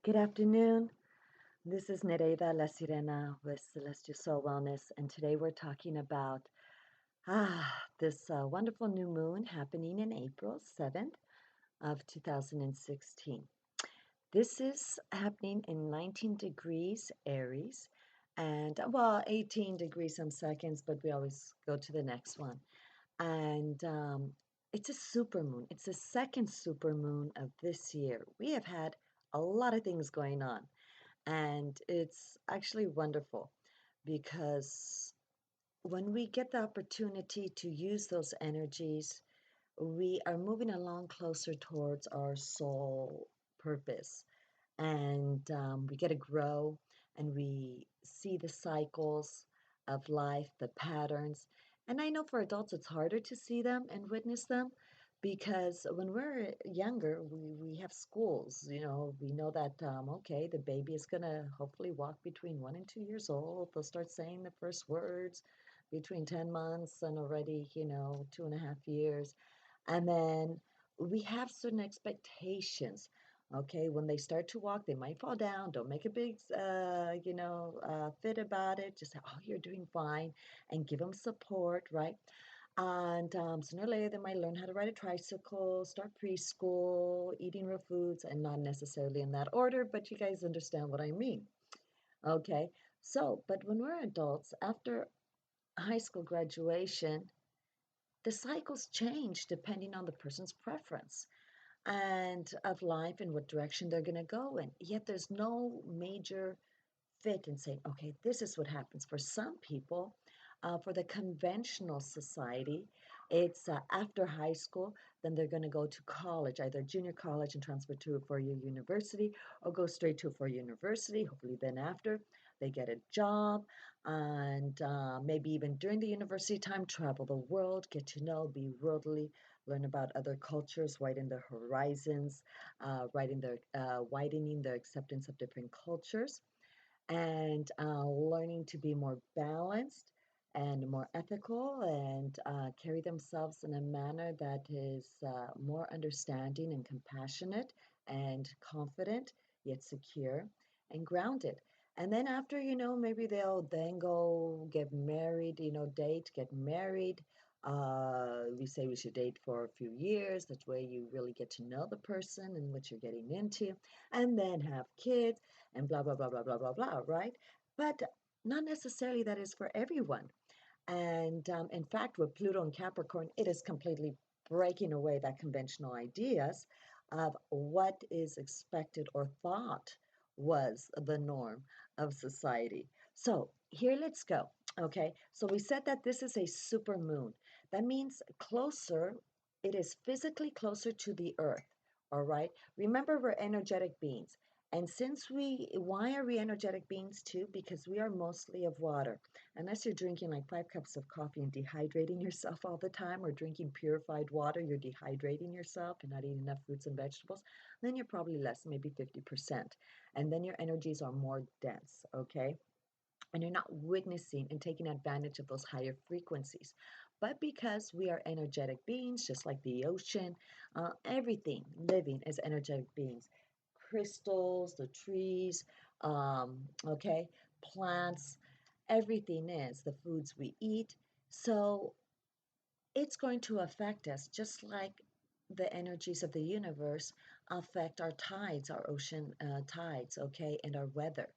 Good afternoon. This is Nereida La Sirena with Celestial Soul Wellness, and today we're talking about this wonderful new moon happening in April 7th of 2016. This is happening in 19 degrees Aries, and well, 18 degrees some seconds, but we always go to the next one. And it's a super moon. It's the second super moon of this year. We have had a lot of things going on. And it's actually wonderful because when we get the opportunity to use those energies, we are moving along closer towards our soul purpose. And we get to grow and we see the cycles of life, the patterns. And I know for adults it's harder to see them and witness them because when we're younger, we have schools, we know that, okay, the baby is going to hopefully walk between 1 and 2 years old. They'll start saying the first words between 10 months and already, 2.5 years. And then we have certain expectations. Okay, when they start to walk, they might fall down. Don't make a big, fit about it. Just say, "Oh, you're doing fine," and give them support, right? And sooner or later, they might learn how to ride a tricycle, start preschool, eating real foods, and not necessarily in that order, but you guys understand what I mean. Okay, so, but when we're adults, after high school graduation, the cycles change depending on the person's preference and of life and what direction they're going to go in. Yet there's no major fit in saying, okay, this is what happens. For some people, for the conventional society, it's after high school, then they're going to go to college, either junior college and transfer to a four-year university, or go straight to a four-year university. Hopefully, then after they get a job, and maybe even during the university time, travel the world, get to know, be worldly, learn about other cultures, widen their horizons, widening their acceptance of different cultures and learning to be more balanced and more ethical and carry themselves in a manner that is more understanding and compassionate and confident, yet secure and grounded. And then after, maybe they'll then go get married, date, get married. We say we should date for a few years. That way you really get to know the person and what you're getting into, and then have kids and blah, blah, blah, blah, blah, blah, blah, right? But not necessarily that is for everyone. And in fact, with Pluto and Capricorn, it is completely breaking away that conventional ideas of what is expected or thought was the norm of society. So here, let's go. Okay, so we said that this is a super moon. That means closer, it is physically closer to the earth. All right, remember, we're energetic beings. And why are we energetic beings too? Because we are mostly of water. Unless you're drinking like 5 cups of coffee and dehydrating yourself all the time, or drinking purified water, you're dehydrating yourself and not eating enough fruits and vegetables, then you're probably less, maybe 50%. And then your energies are more dense, okay? And you're not witnessing and taking advantage of those higher frequencies. But because we are energetic beings, just like the ocean, everything living is energetic beings. Crystals, the trees, okay, plants, everything is the foods we eat. So it's going to affect us just like the energies of the universe affect our tides, our ocean tides, okay, and our weather.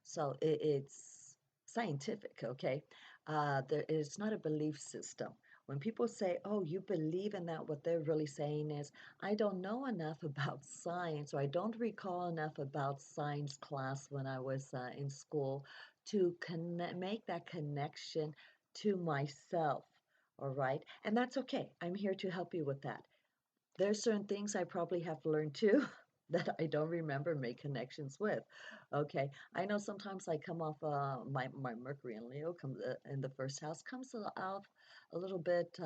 So it's scientific, okay? It's not a belief system. When people say, oh, you believe in that, what they're really saying is, I don't know enough about science, or I don't recall enough about science class when I was in school to make that connection to myself. All right. And that's okay. I'm here to help you with that. There's certain things I probably have learned too that I don't remember make connections with. Okay. I know sometimes I come off my Mercury and Leo comes in the first house comes out a little bit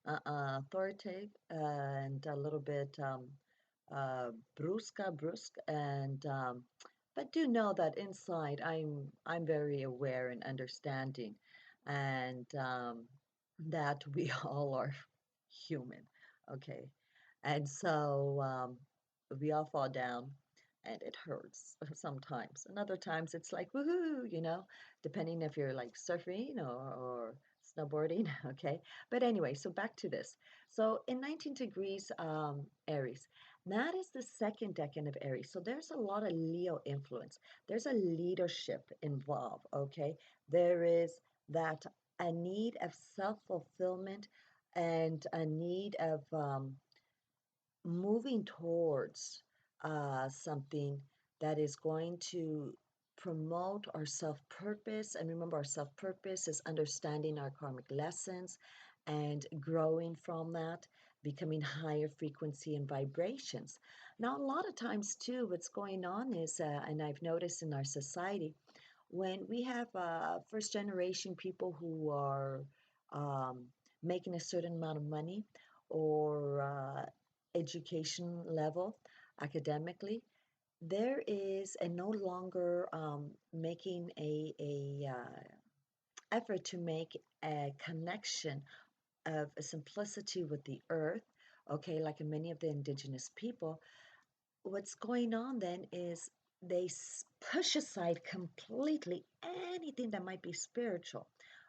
authoritative and a little bit brusque, and but do know that inside I'm very aware and understanding, and that we all are human, okay, and so we all fall down, and it hurts sometimes. And other times it's like woohoo, depending if you're like surfing or snowboarding, okay? But anyway, so back to this. So in 19 degrees Aries, that is the second decan of Aries. So there's a lot of Leo influence. There's a leadership involved, okay? There is that a need of self-fulfillment and a need of moving towards something that is going to promote our self purpose. And remember, our self purpose is understanding our karmic lessons and growing from that, becoming higher frequency and vibrations. Now, a lot of times, too, what's going on is, and I've noticed in our society, when we have first generation people who are um, making a certain amount of money or education level academically, there is a no longer making a effort to make a connection of a simplicity with the earth, okay, like in many of the indigenous people. What's going on then is they push aside completely anything that might be spiritual,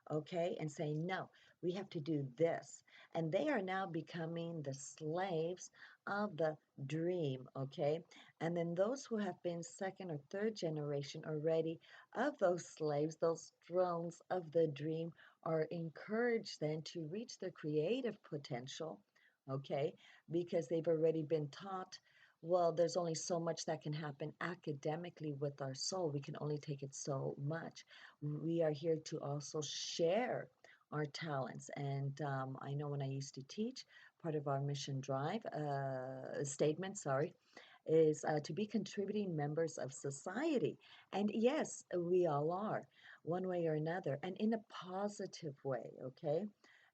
okay, and say, no, we have to do this. And they are now becoming the slaves of the dream, okay? And then those who have been second or third generation already of those slaves, those drones of the dream, are encouraged then to reach their creative potential, okay, because they've already been taught, well, there's only so much that can happen academically with our soul. We can only take it so much. We are here to also share our talents. And I know when I used to teach, part of our mission drive statement, sorry, is to be contributing members of society. And yes, we all are, one way or another, and in a positive way, okay?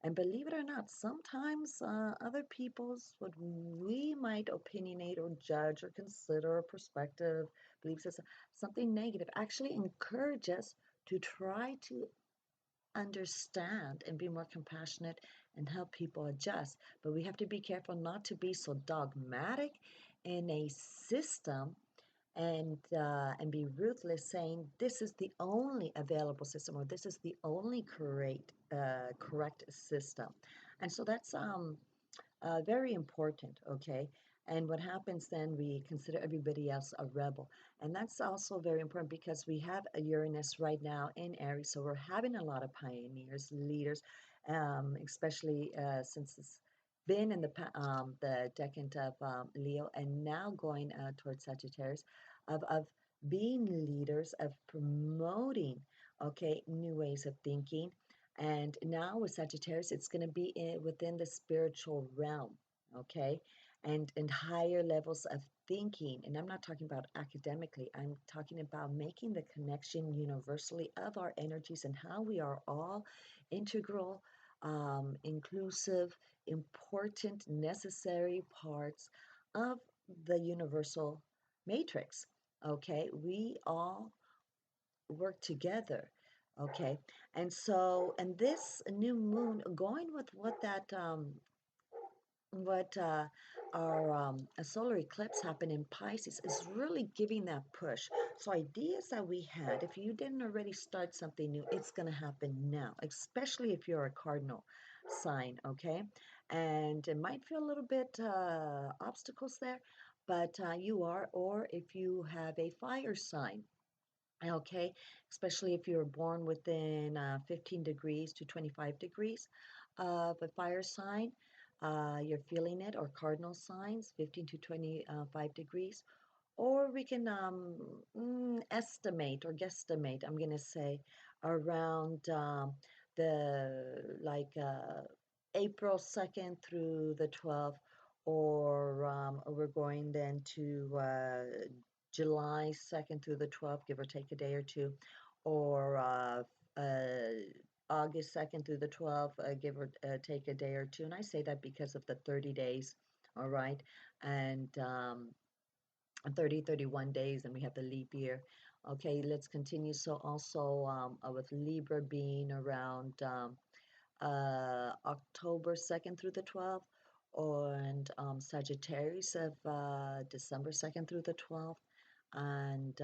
And believe it or not, sometimes other people's, what we might opinionate or judge or consider a perspective, beliefs as something negative, actually encourage us to try to understand and be more compassionate and help people adjust. But we have to be careful not to be so dogmatic in a system and be ruthless, saying this is the only available system or this is the only correct system. And so that's very important, okay? And what happens then, we consider everybody else a rebel. And that's also very important because we have a Uranus right now in Aries. So we're having a lot of pioneers, leaders, especially since it's been in the decade of Leo and now going towards Sagittarius, of being leaders, of promoting, okay, new ways of thinking. And now with Sagittarius, it's going to be within the spiritual realm, okay, and higher levels of thinking. And I'm not talking about academically. I'm talking about making the connection universally of our energies and how we are all integral, inclusive, important, necessary parts of the universal matrix. Okay, we all work together. Okay, and so, and this new moon, going with what our a solar eclipse happened in Pisces, is really giving that push. So ideas that we had, if you didn't already start something new, it's going to happen now, especially if you're a cardinal sign, okay? And it might feel a little bit obstacles there, but you are, or if you have a fire sign, okay, especially if you're born within 15 degrees to 25 degrees of a fire sign, you're feeling it, or cardinal signs, 15 to 25 degrees. Or we can estimate or guesstimate, I'm going to say, around the like April 2nd through the 12th, or we're going then to July 2nd through the 12th, give or take a day or two, or August 2nd through the 12th, give or take a day or two. And I say that because of the 30 days, all right? And 30, 31 days, and we have the leap year. Okay, let's continue. So also with Libra being around October 2nd through the 12th, and Sagittarius of December 2nd through the 12th. And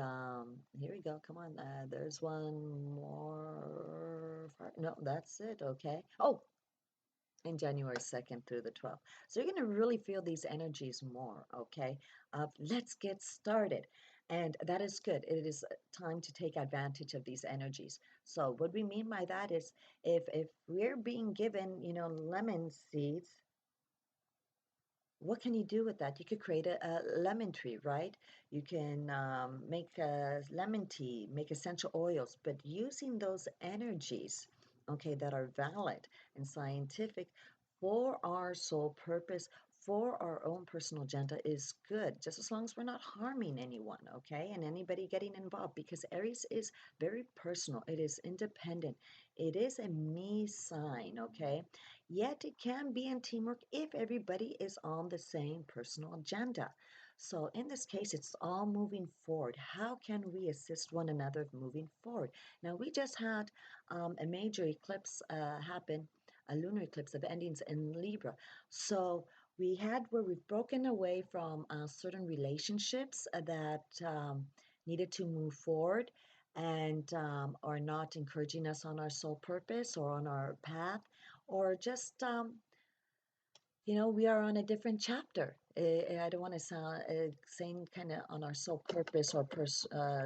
here we go. Come on. There's one more. No, that's it. Okay. Oh, in January 2nd through the 12th. So you're going to really feel these energies more, okay? Let's get started. And that is good. It is time to take advantage of these energies. So what we mean by that is if we're being given, lemon seeds, what can you do with that? You could create a lemon tree, right? You can make a lemon tea, make essential oils, but using those energies, okay, that are valid and scientific for our sole purpose, for our own personal agenda is good, just as long as we're not harming anyone, okay, and anybody getting involved, because Aries is very personal, it is independent, it is a me sign, okay? Yet it can be in teamwork if everybody is on the same personal agenda. So in this case, it's all moving forward. How can we assist one another moving forward? Now, we just had a major eclipse happen, a lunar eclipse of endings in Libra. So we had where we've broken away from certain relationships that needed to move forward and are not encouraging us on our soul purpose or on our path, or just we are on a different chapter. I don't want to sound saying kind of on our sole purpose or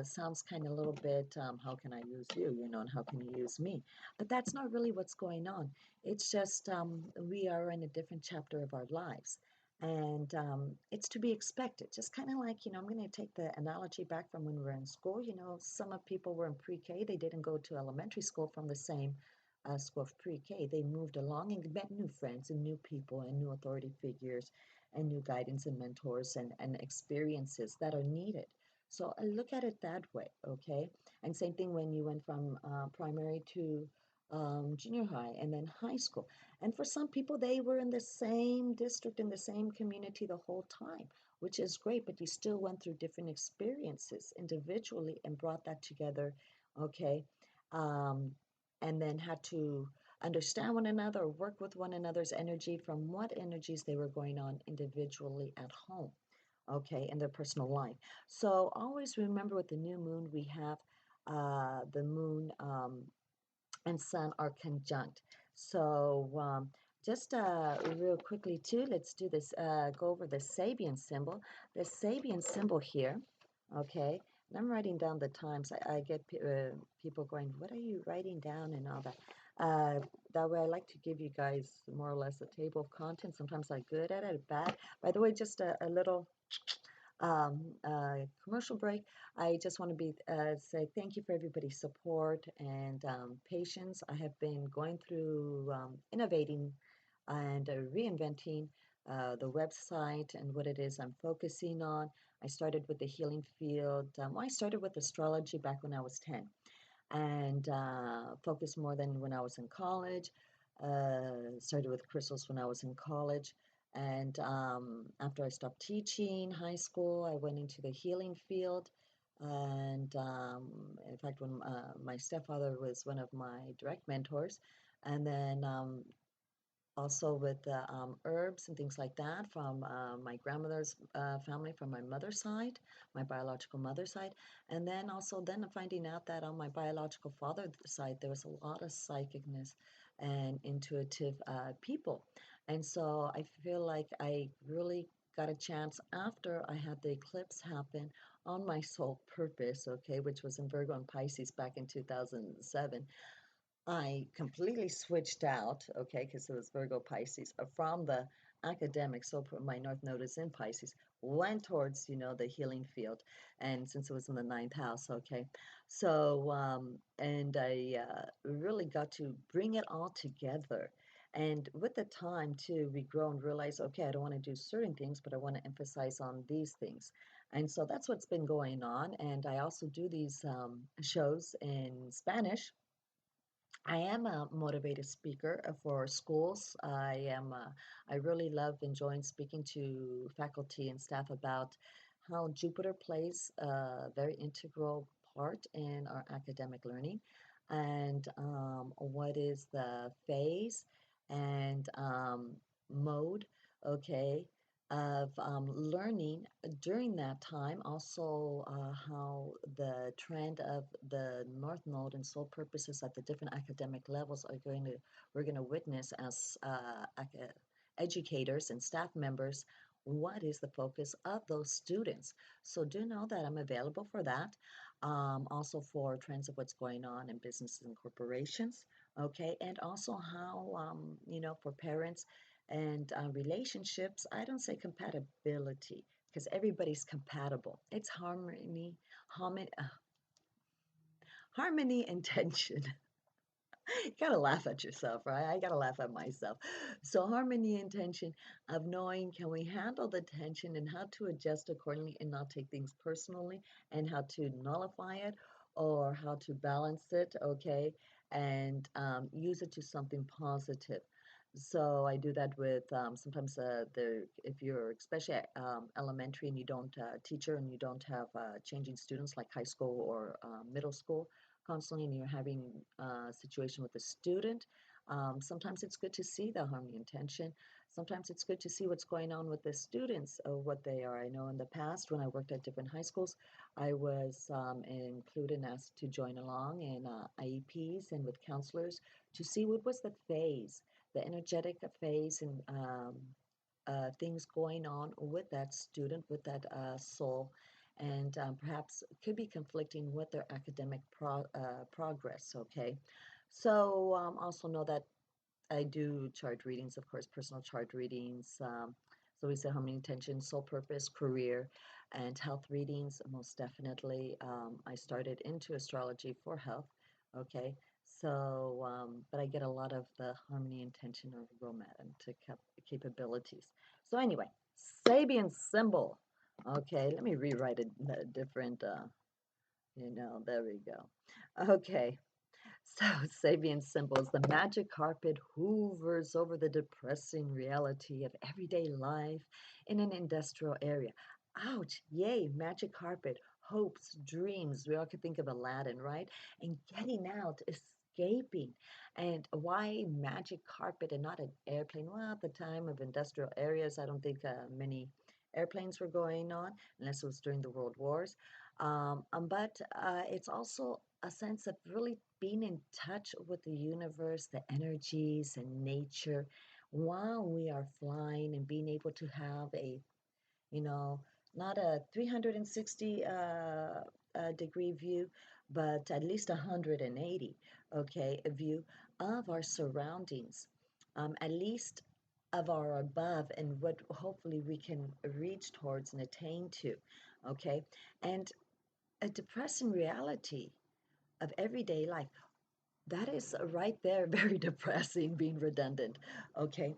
sounds kind of a little bit, how can I use you, and how can you use me? But that's not really what's going on. It's just we are in a different chapter of our lives. And it's to be expected. Just kind of like, I'm going to take the analogy back from when we were in school. Some of people were in pre-K. They didn't go to elementary school from the same school of pre-K, they moved along and met new friends and new people and new authority figures and new guidance and mentors and experiences that are needed. So I look at it that way, okay? And same thing when you went from primary to junior high and then high school. And for some people, they were in the same district, in the same community the whole time, which is great, but you still went through different experiences individually and brought that together, okay? Um, and then had to understand one another, work with one another's energy from what energies they were going on individually at home, okay, in their personal life. So always remember with the new moon, we have the moon and sun are conjunct. So just real quickly too, let's do this, go over the Sabian symbol. The Sabian symbol here, okay, and I'm writing down the times. I get people going, what are you writing down and all that. That way I like to give you guys more or less a table of contents. Sometimes I'm good at it, bad. By the way, just a little commercial break. I just want to say thank you for everybody's support and patience. I have been going through innovating and reinventing the website and what it is I'm focusing on. I started with the healing field. I started with astrology back when I was 10 and focused more than when I was in college. Started with crystals when I was in college. And after I stopped teaching high school, I went into the healing field. And in fact, when my stepfather was one of my direct mentors, and then also with the herbs and things like that from my grandmother's family, from my mother's side, my biological mother's side, and then also then finding out that on my biological father's side there was a lot of psychicness and intuitive people, and so I feel like I really got a chance after I had the eclipse happen on my soul purpose, okay, which was in Virgo and Pisces back in 2007. I completely switched out, okay, because it was Virgo Pisces, from the academic. So my North Node is in Pisces, went towards, the healing field. And since it was in the ninth house, okay. So, and I really got to bring it all together. And with the time, too, we grow and realize, okay, I don't want to do certain things, but I want to emphasize on these things. And so that's what's been going on. And I also do these shows in Spanish. I am a motivated speaker for schools. I really love enjoying speaking to faculty and staff about how Jupiter plays a very integral part in our academic learning and what is the phase and mode, okay, of learning during that time also how the trend of the North Node and soul purposes at the different academic levels are we're going to witness as educators and staff members what is the focus of those students. So do know that I'm available for that. Also for trends of what's going on in businesses and corporations, okay, and also how for parents and relationships, I don't say compatibility because everybody's compatible. It's harmony, harmony and tension. You gotta laugh at yourself, right? I gotta laugh at myself. So harmony and tension of knowing can we handle the tension and how to adjust accordingly and not take things personally and how to nullify it or how to balance it, okay, and use it to something positive. So I do that with sometimes if you're especially at elementary and you don't teacher and you don't have changing students like high school or middle school constantly and you're having a situation with a student, sometimes it's good to see the harmony and tension. Sometimes it's good to see what's going on with the students or what they are. I know in the past when I worked at different high schools, I was included and asked to join along in IEPs and with counselors to see what was the phase, the energetic phase and things going on with that student, with that soul, and perhaps could be conflicting with their academic progress. Okay, so also know that I do chart readings, of course, personal chart readings. So we say harmony, intention, soul purpose, career, and health readings. Most definitely, I started into astrology for health. Okay, so but I get a lot of the harmony, intention, or romantic capabilities. So anyway, Sabian symbol. Okay, let me rewrite it a different. There we go. Okay, so, Sabian symbols, the magic carpet hoovers over the depressing reality of everyday life in an industrial area. Ouch, yay, magic carpet, hopes, dreams. We all could think of Aladdin, right? And getting out, escaping. And why magic carpet and not an airplane? Well, at the time of industrial areas, I don't think many airplanes were going on, unless it was during the World Wars. But it's also a sense of really being in touch with the universe, the energies and nature while we are flying and being able to have you know, not a 360 degree view, but at least 180, okay, a view of our surroundings, at least of our above and what hopefully we can reach towards and attain to, okay? And a depressing reality of everyday life. That is right there, very depressing, being redundant. Okay.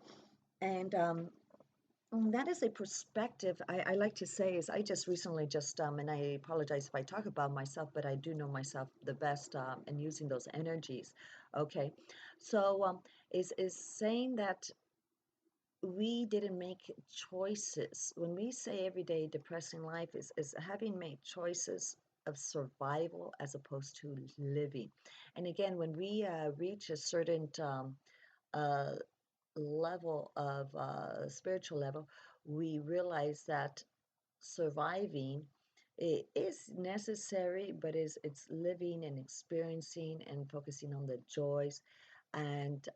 And that is a perspective I like to say is I just recently and I apologize if I talk about myself, but I do know myself the best in using those energies. Okay. So is saying that we didn't make choices. When we say everyday depressing life is having made choices of survival as opposed to living. And again, when we reach a certain uh, level of spiritual level, we realize that surviving is necessary, but it's living and experiencing and focusing on the joys and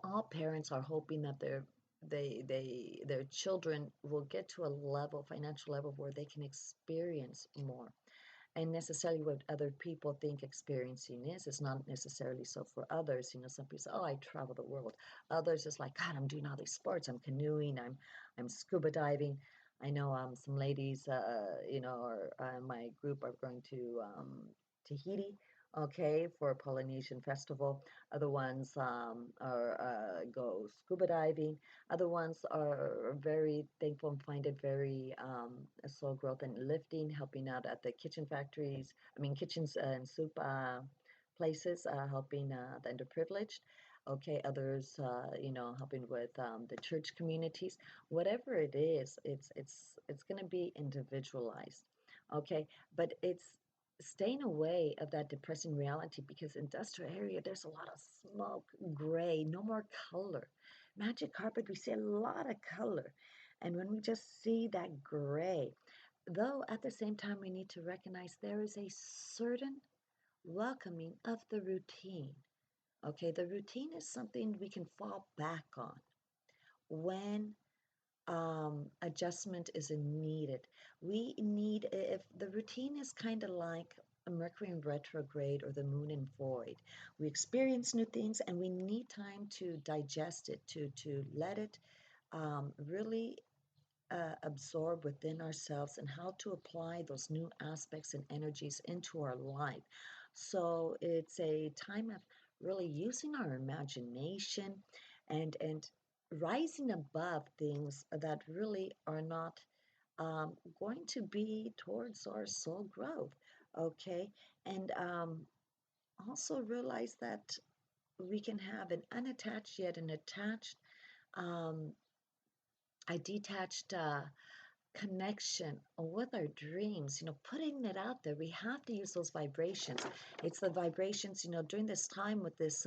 all parents are hoping that their children will get to a level, financial level, where they can experience more. And necessarily what other people think experiencing is not necessarily so for others. Some people say, "Oh, I travel the world." Others is like, "God, I'm doing all these sports. I'm canoeing. I'm scuba diving." I know some ladies, or my group are going to Tahiti, okay, for a Polynesian festival. Other ones are go scuba diving. Other ones are very thankful and find it very soul growth and lifting, helping out at the kitchen factories. I mean, kitchens and soup places, helping the underprivileged. Okay, others, helping with the church communities. Whatever it is, it's going to be individualized. Okay, but it's staying away of that depressing reality because industrial area there's a lot of smoke, gray, no more color. magic carpet, we see a lot of color. And when we just see that gray, though at the same time, we need to recognize there is a certain welcoming of the routine. Okay, the routine is something we can fall back on when adjustment is needed. We need, if the routine is kind of like a Mercury in retrograde or the moon in void, we experience new things and we need time to digest it, to let it really absorb within ourselves and how to apply those new aspects and energies into our life. So it's a time of really using our imagination and rising above things that really are not going to be towards our soul growth. Okay, and also realize that we can have an unattached yet an attached, um, a detached connection with our dreams, putting it out there. We have to use those vibrations. It's the vibrations, during this time with this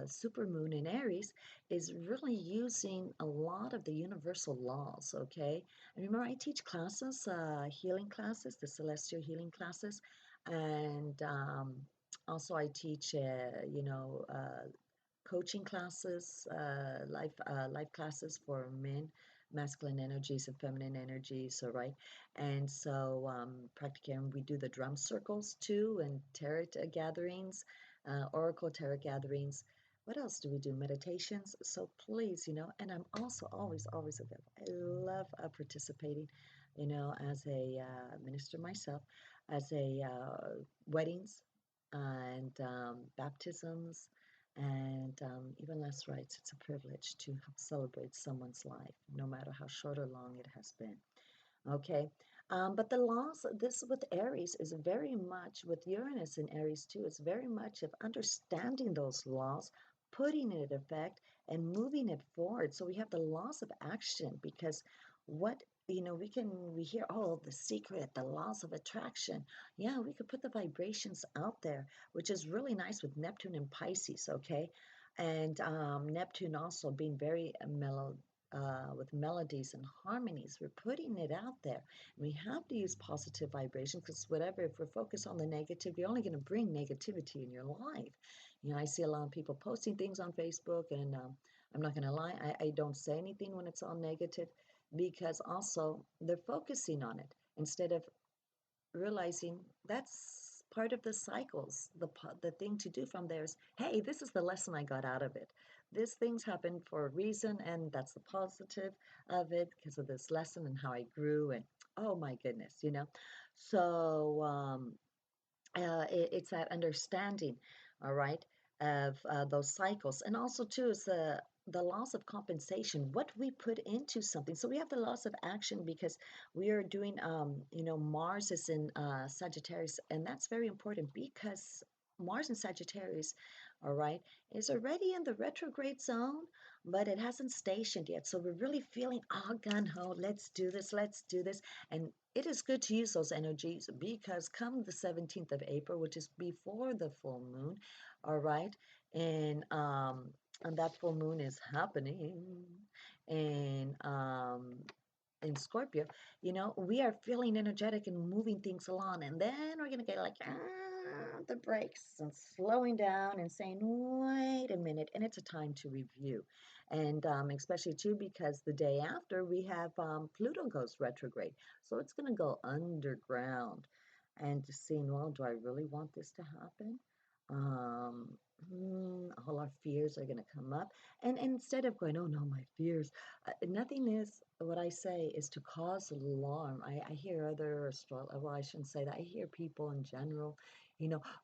super moon in Aries, is really using a lot of the universal laws, okay? And remember, I teach classes, healing classes, the celestial healing classes, and also I teach, coaching classes, life classes for men, masculine energies and feminine energies. All right, and so practically we do the drum circles too, and tarot gatherings, oracle tarot gatherings. What else do we do? Meditations. So please, and I'm also always available. I love participating, as a minister myself, as a weddings and baptisms and even less rights. It's a privilege to help celebrate someone's life, no matter how short or long it has been. Okay. But the laws, this with Aries is very much, with Uranus in Aries too, it's very much of understanding those laws, putting it in effect, and moving it forward. So we have the laws of action because what, we hear, oh, the secret, the laws of attraction. Yeah, we could put the vibrations out there, which is really nice with Neptune and Pisces, okay? And Neptune also being very mellow with melodies and harmonies. We're putting it out there. We have to use positive vibration because whatever, if we're focused on the negative, you're only going to bring negativity in your life. I see a lot of people posting things on Facebook, and I'm not going to lie, I don't say anything when it's all negative because also they're focusing on it instead of realizing that's part of the cycles. The thing to do from there is, hey, this is the lesson I got out of it. This things happened for a reason, and that's the positive of it because of this lesson and how I grew. And oh my goodness, So it's that understanding, all right, of those cycles, and also too is the loss of compensation, what we put into something. So we have the loss of action because we are doing, Mars is in Sagittarius, and that's very important because Mars in Sagittarius, all right, is already in the retrograde zone, but it hasn't stationed yet. So we're really feeling, oh, gun ho, let's do this. And it is good to use those energies because come the 17th of April, which is before the full moon, all right, and that full moon is happening in in Scorpio, we are feeling energetic and moving things along, and then we're gonna get like the brakes and slowing down and saying, wait a minute, and it's a time to review, and especially too because the day after we have Pluto goes retrograde, so it's gonna go underground, and just seeing, well, do I really want this to happen? Um, all our fears are gonna come up, and instead of going, oh no, my fears, nothing is, what I say is to cause alarm. I hear other well, I shouldn't say that. I hear people in general,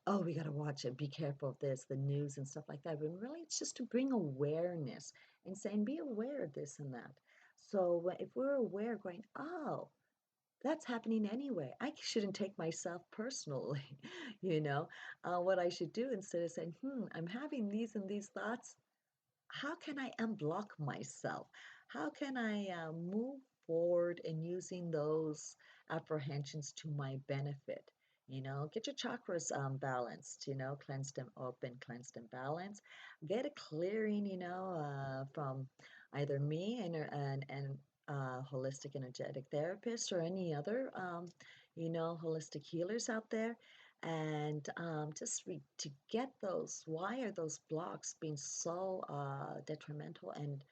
oh, we got to watch it, be careful of this, the news and stuff like that. But really, it's just to bring awareness and saying, be aware of this and that. So if we're aware, going, oh, that's happening anyway. I shouldn't take myself personally, what I should do instead of saying, I'm having these and these thoughts, how can I unblock myself? How can I move forward in using those apprehensions to my benefit? You know, get your chakras balanced, you know, cleansed and open, cleansed and balanced. Get a clearing, you know, from either me and holistic energetic therapist or any other, you know, holistic healers out there. And to get those, why are those blocks being so detrimental and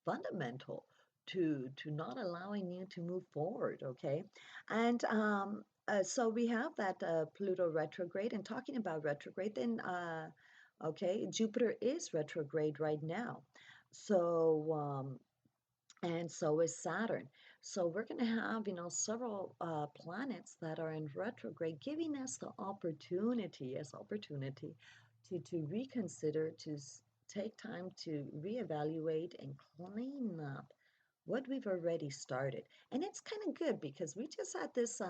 fundamental to not allowing you to move forward, okay? And so we have that Pluto retrograde, and talking about retrograde, then okay, Jupiter is retrograde right now. So and so is Saturn. So we're going to have, you know, several planets that are in retrograde, giving us the opportunity, yes, opportunity, to reconsider, take time to reevaluate and clean up what we've already started. And it's kind of good because we just had this,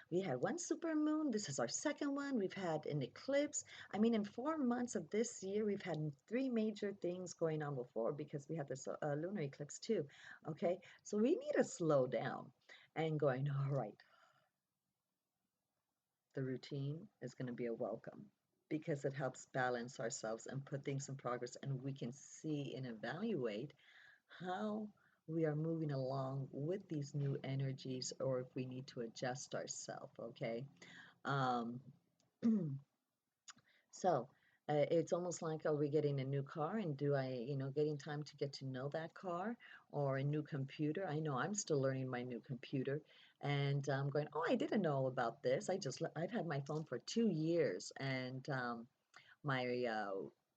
we had one super moon. This is our second one. We've had an eclipse. I mean, in 4 months of this year, we've had three major things going on before because we had this lunar eclipse too. Okay. So we need to slow down and going, all right, the routine is going to be a welcome because it helps balance ourselves and put things in progress, and we can see and evaluate how we are moving along with these new energies or if we need to adjust ourselves, okay? Um, so it's almost like, are we getting a new car and do I, you know, getting time to get to know that car or a new computer? I know I'm still learning my new computer and I'm going, oh, I didn't know about this. I've had my phone for 2 years and my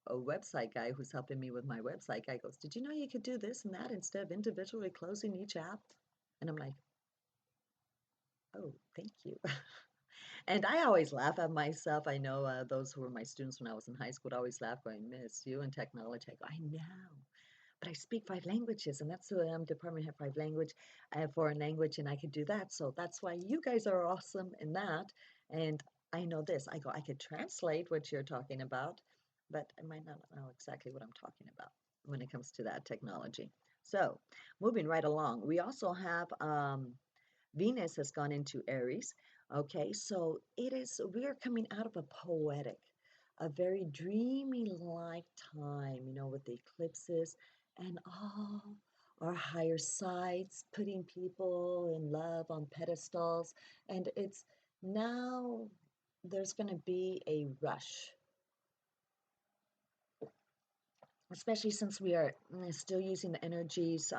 a website guy who's helping me with my website guy goes, did you know you could do this and that instead of individually closing each app? And I'm like, oh, thank you. And I always laugh at myself. I know those who were my students when I was in high school would always laugh going, Miss, you and technology. I go, I know, but I speak 5 languages, and that's who I am, department head 5 language, foreign language, and I could do that. So that's why you guys are awesome in that. And I know this. I go, I could translate what you're talking about, but I might not know exactly what I'm talking about when it comes to that technology. So moving right along, we also have Venus has gone into Aries. Okay, so we are coming out of a poetic, a very dreamy like time, you know, with the eclipses and all our higher sides, putting people in love on pedestals. And it's now there's going to be a rush, especially since we are still using the energies.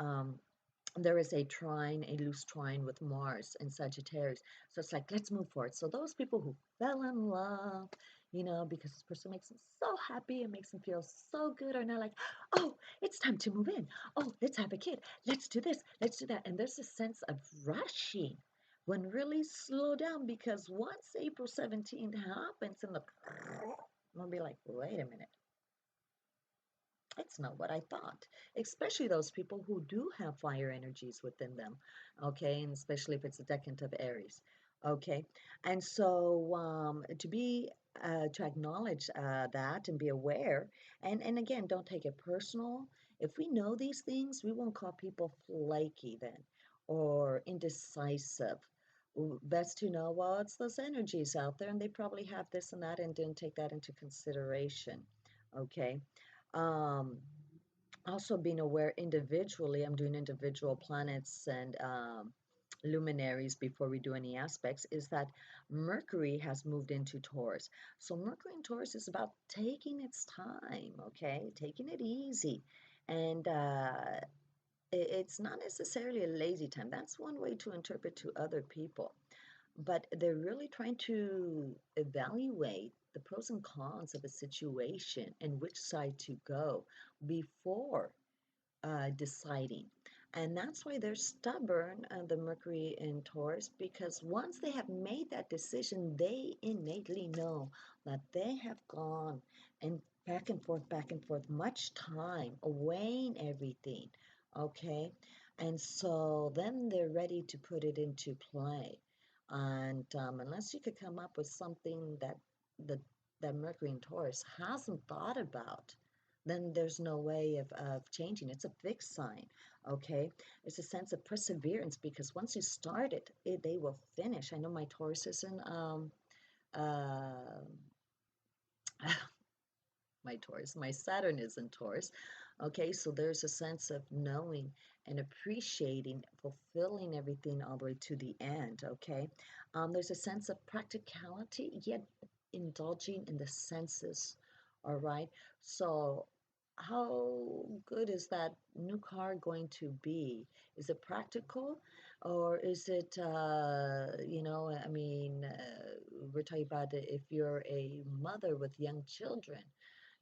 There is a trine, a loose trine with Mars and Sagittarius. So it's like, let's move forward. So those people who fell in love, you know, because this person makes them so happy and makes them feel so good, are now like, oh, it's time to move in. Oh, let's have a kid. Let's do this. Let's do that. And there's a sense of rushing when really slow down because once April 17th happens and we'll be like, wait a minute. It's not what I thought, especially those people who do have fire energies within them, okay, and especially if it's a decant of Aries, okay, and so to acknowledge that and be aware, and again, don't take it personal. If we know these things, we won't call people flaky then or indecisive. Best to know, well, it's those energies out there, and they probably have this and that, and didn't take that into consideration, okay. Um, Also being aware individually, I'm doing individual planets and luminaries before we do any aspects, is that Mercury has moved into Taurus. So Mercury in Taurus is about taking its time, okay, taking it easy. And it's not necessarily a lazy time. That's one way to interpret to other people, but they're really trying to evaluate the pros and cons of a situation and which side to go before deciding. And that's why they're stubborn, the Mercury in Taurus, because once they have made that decision, they innately know that they have gone and back and forth, much time, weighing everything. Okay. And so then they're ready to put it into play. And unless you could come up with something the, that Mercury in Taurus hasn't thought about, then there's no way of changing. It's a fixed sign, okay? It's a sense of perseverance because once you start it, they will finish. I know my Taurus is in Um my Taurus. My Saturn is in Taurus. Okay, so there's a sense of knowing and appreciating, fulfilling everything all the way to the end. Okay, there's a sense of practicality, yet indulging in the senses. All right, so how good is that new car going to be? Is it practical, or is it, I mean, we're talking about if you're a mother with young children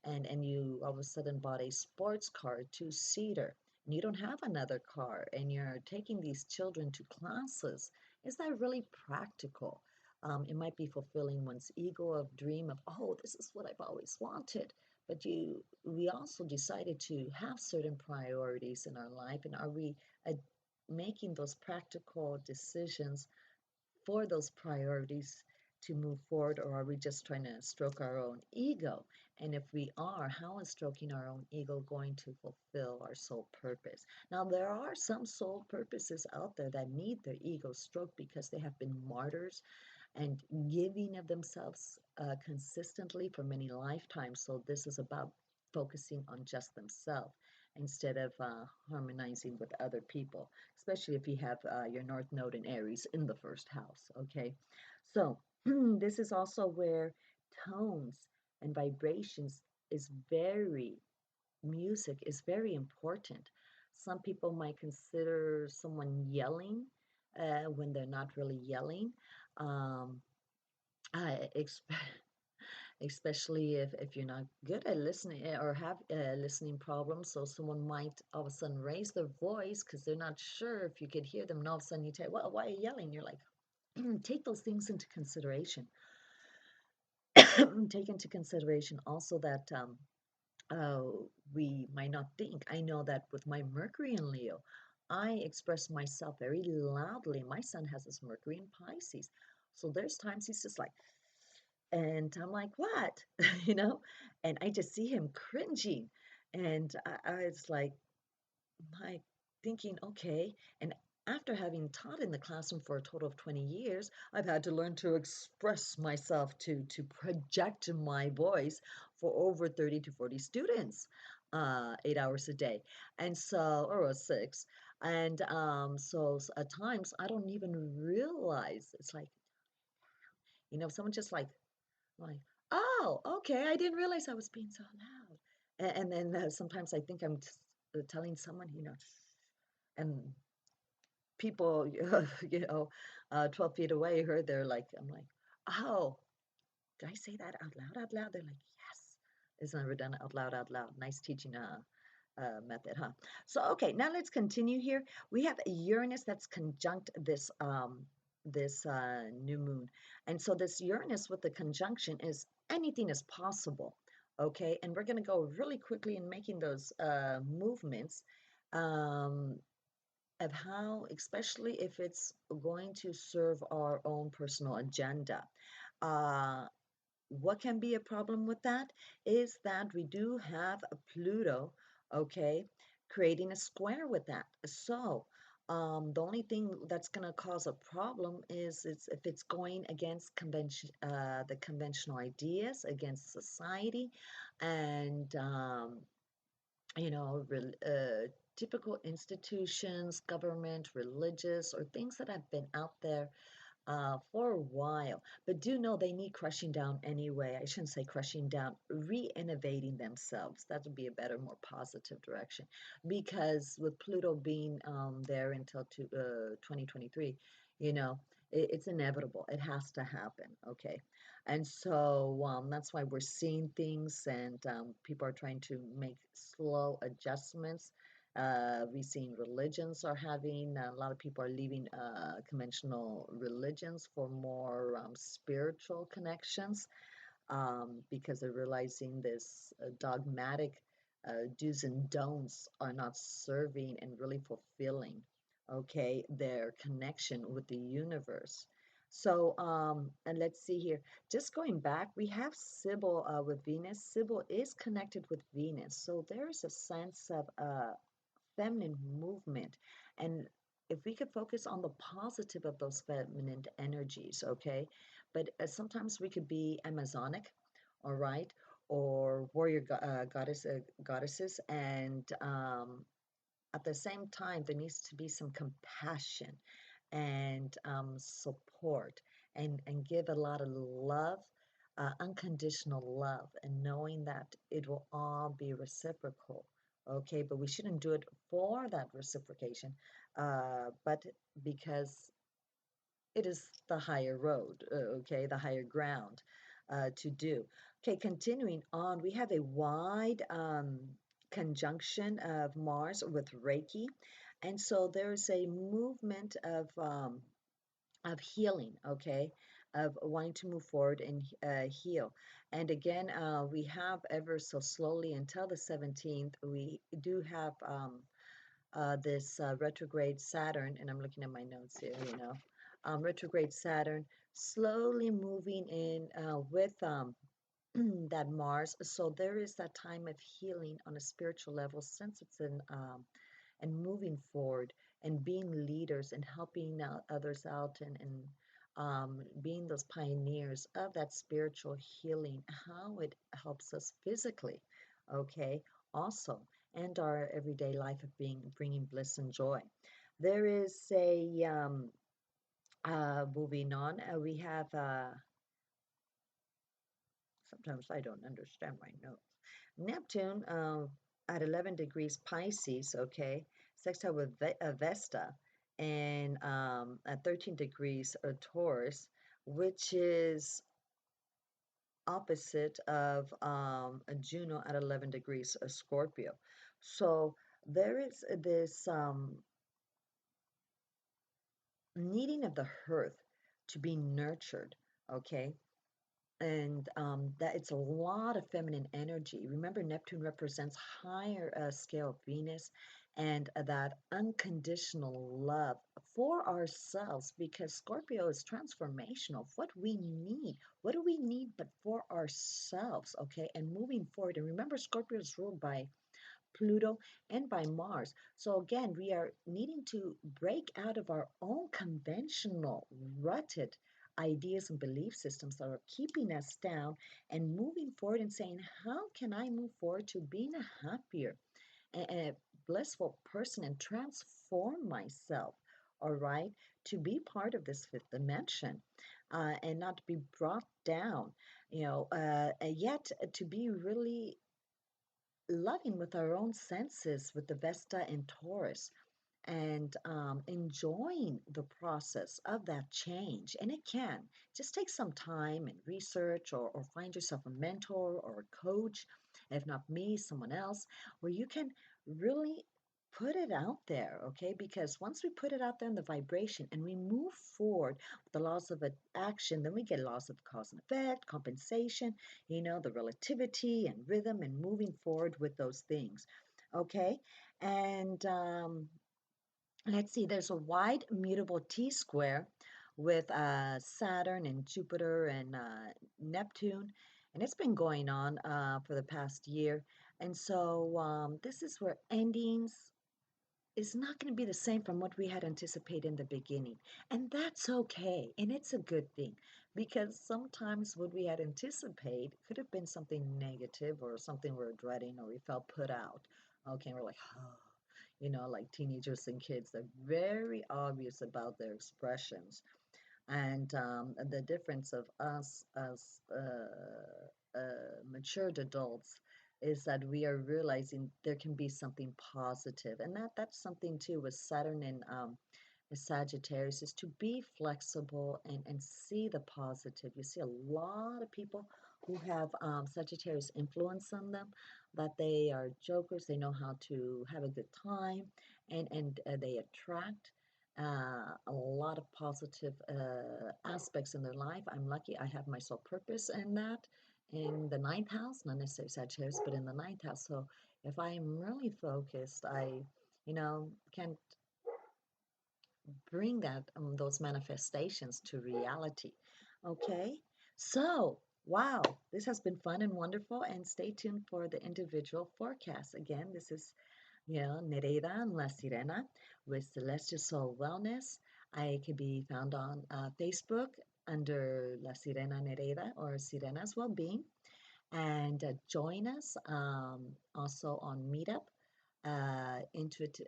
and you all of a sudden bought a sports car, a two-seater, and you don't have another car, and you're taking these children to classes, is that really practical? It might be fulfilling one's ego of dream of, oh, this is what I've always wanted. But we also decided to have certain priorities in our life, and are we uh, making those practical decisions for those priorities to move forward, or are we just trying to stroke our own ego? And if we are, how is stroking our own ego going to fulfill our soul purpose? Now, there are some soul purposes out there that need their ego stroked because they have been martyrs and giving of themselves consistently for many lifetimes. So, this is about focusing on just themselves instead of harmonizing with other people, especially if you have your North Node in Aries in the first house. Okay, so this is also where tones and vibrations is very, music is very important. Some people might consider someone yelling when they're not really yelling. Um, I especially if you're not good at listening or have listening problems. So someone might all of a sudden raise their voice because they're not sure if you could hear them, and all of a sudden you tell, well, why are you yelling? You're like, take those things into consideration. Take into consideration also that uh, we might not think. I know that with my Mercury in Leo, I express myself very loudly. My son has his Mercury in Pisces. So there's times he's just like, and I'm like, what? you know? And I just see him cringing. And I was like thinking, okay. And after having taught in the classroom for a total of 20 years, I've had to learn to express myself, to project my voice for over 30 to 40 students, 8 hours a day. And so, or six. And at times I don't even realize it's like, someone just like, oh, okay, I didn't realize I was being so loud. And then sometimes I think I'm just telling someone, and people, 12 feet away heard, I'm like, oh, did I say that out loud, out loud? They're like, yes. It's never done out loud, out loud. Nice teaching method, huh? So, okay, now let's continue here. We have Uranus that's conjunct this new moon. And so this Uranus with the conjunction is anything is possible, okay? And we're going to go really quickly in making those movements um, of how, especially if it's going to serve our own personal agenda. Uh, what can be a problem with that is that we do have a Pluto, okay, creating a square with that. So the only thing that's going to cause a problem is if it's going against the conventional ideas, against society, and typical institutions, government, religious, or things that have been out there for a while, but do know they need crushing down anyway. I shouldn't say crushing down, re-innovating themselves. That would be a better, more positive direction. Because with Pluto being there until 2023, it's inevitable. It has to happen, okay? And so that's why we're seeing things, and people are trying to make slow adjustments. We've seen religions are having, a lot of people are leaving conventional religions for more spiritual connections because they're realizing this dogmatic do's and don'ts are not serving and really fulfilling, okay, their connection with the universe. So, and let's see here. Just going back, we have Sybil with Venus. Sybil is connected with Venus. So there's a sense of feminine movement. And if we could focus on the positive of those feminine energies, okay? But sometimes we could be Amazonic, all right, or warrior goddesses, and at the same time, there needs to be some compassion and support, and give a lot of love, unconditional love, and knowing that it will all be reciprocal. Okay, but we shouldn't do it for that reciprocation, but because it is the higher road, okay, the higher ground to do. Okay, continuing on, we have a wide conjunction of Mars with Reiki, and so there's a movement of healing, okay, of wanting to move forward and heal. And again, we have ever so slowly until the 17th, we do have this retrograde Saturn, and I'm looking at my notes here, retrograde Saturn slowly moving in with that Mars. So there is that time of healing on a spiritual level, since it's in and moving forward and being leaders and helping others out, and being those pioneers of that spiritual healing, how it helps us physically, okay, also, and our everyday life of being bringing bliss and joy. There is a moving on. We have sometimes I don't understand my notes. Neptune at 11 degrees Pisces, okay, sextile with Vesta, and at 13 degrees Taurus, which is opposite of Juno at 11 degrees Scorpio. So there is this needing of the hearth to be nurtured, okay? And that it's a lot of feminine energy. Remember, Neptune represents higher scale of Venus, and that unconditional love for ourselves, because Scorpio is transformational. What we need, what do we need but for ourselves, okay? And moving forward, and remember, Scorpio is ruled by Pluto, and by Mars. So again, we are needing to break out of our own conventional, rutted ideas and belief systems that are keeping us down, and moving forward and saying, how can I move forward to being a happier and a blissful person and transform myself, all right, to be part of this fifth dimension, and not to be brought down, yet to be really loving with our own senses with the Vesta and Taurus, and enjoying the process of that change. And it can just take some time and research, or find yourself a mentor or a coach, if not me, someone else, where you can really put it out there, okay? Because once we put it out there in the vibration and we move forward with the laws of action, then we get laws of cause and effect, compensation, the relativity and rhythm, and moving forward with those things, okay? And let's see, there's a wide mutable T-square with Saturn and Jupiter and Neptune, and it's been going on for the past year. And so this is where endings is not going to be the same from what we had anticipated in the beginning. And that's okay. And it's a good thing, because sometimes what we had anticipated could have been something negative, or something we're dreading, or we felt put out. Okay, and we're like, oh, like teenagers and kids, they're very obvious about their expressions. And the difference of us as matured adults is that we are realizing there can be something positive, and that's something too with Saturn and Sagittarius, is to be flexible, and see the positive. You see a lot of people who have Sagittarius influence on them, that they are jokers, they know how to have a good time, and they attract a lot of positive aspects in their life. I'm lucky I have my soul purpose in that, in the ninth house, not necessarily Sagittarius, but in the ninth house. So if I'm really focused, I, can bring those manifestations to reality. Okay, so wow, this has been fun and wonderful, and stay tuned for the individual forecast. Again, this is Nereida La Sirena with Celestial Soul Wellness. I can be found on Facebook under La Sirena Nereida or Sirena's Wellbeing. And join us also on Meetup, Intuitive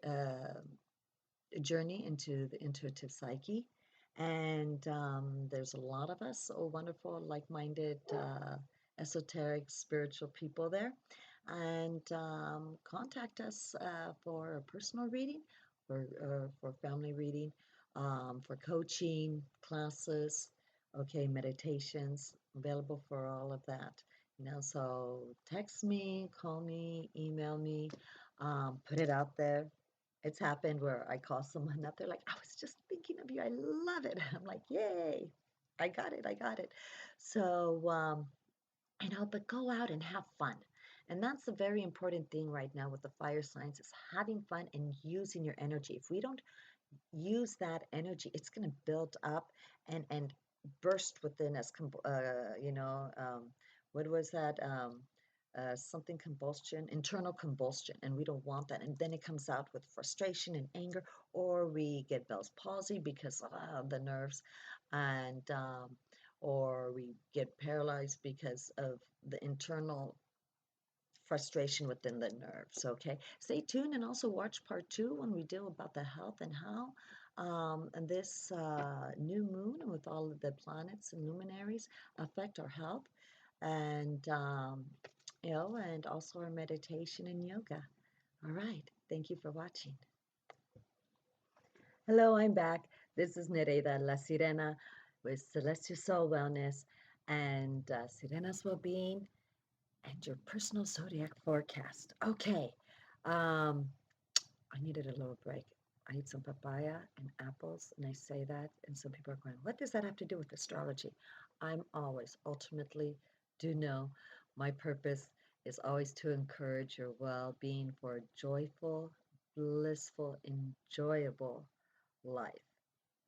Journey into the Intuitive Psyche. And there's a lot of us, wonderful, like-minded, esoteric, spiritual people there. And contact us for a personal reading, for family reading, for coaching, classes, okay, meditations, available for all of that. So text me, call me, email me, put it out there. It's happened where I call someone up, they're like, I was just thinking of you. I love it. I'm like, yay, I got it. I got it. So, but go out and have fun. And that's a very important thing right now with the fire signs is having fun and using your energy. If we don't use that energy, it's going to build up and burst within us. What was that? Something combustion, internal combustion, and we don't want that. And then it comes out with frustration and anger, or we get Bell's palsy because of the nerves, and or we get paralyzed because of the internal frustration within the nerves. Okay, stay tuned and also watch part 2 when we deal about the health and how and this new moon with all of the planets and luminaries affect our health and and also our meditation and yoga. All right, thank you for watching. Hello, I'm back. This is Nereida La Sirena with Celestial Soul Wellness and Sirena's Wellbeing and your personal zodiac forecast. Okay, um, I needed a little break. I ate some papaya and apples, and I say that, and some people are going, what does that have to do with astrology? I'm always, ultimately, do know my purpose is always to encourage your well being for a joyful, blissful, enjoyable life.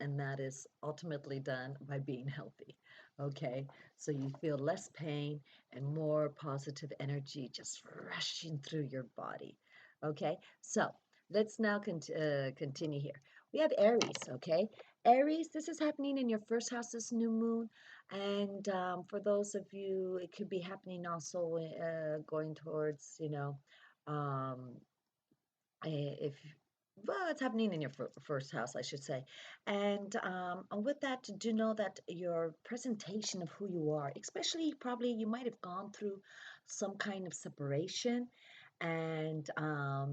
And that is ultimately done by being healthy. Okay, so you feel less pain and more positive energy just rushing through your body. Okay, so let's now continue here. We have Aries. Okay, Aries, this is happening in your first house, this new moon. And for those of you, it could be happening also going towards, um, if well, it's happening in your first house, I should say. And with that, do know that your presentation of who you are, especially probably you might have gone through some kind of separation and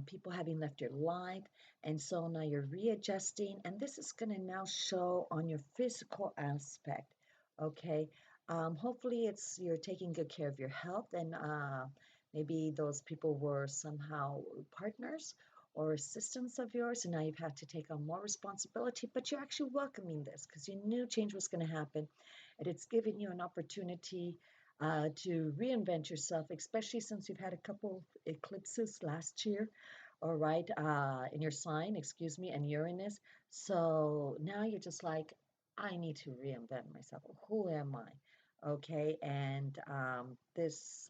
people having left your life. And so now you're readjusting, and this is going to now show on your physical aspect. Okay. Hopefully, it's you're taking good care of your health, and maybe those people were somehow partners or assistants of yours, and now you've had to take on more responsibility, but you're actually welcoming this because you knew change was going to happen, and it's giving you an opportunity to reinvent yourself, especially since you've had a couple eclipses last year, all right, in your sign, excuse me, and Uranus. So now you're just like, I need to reinvent myself. Who am I? Okay, and this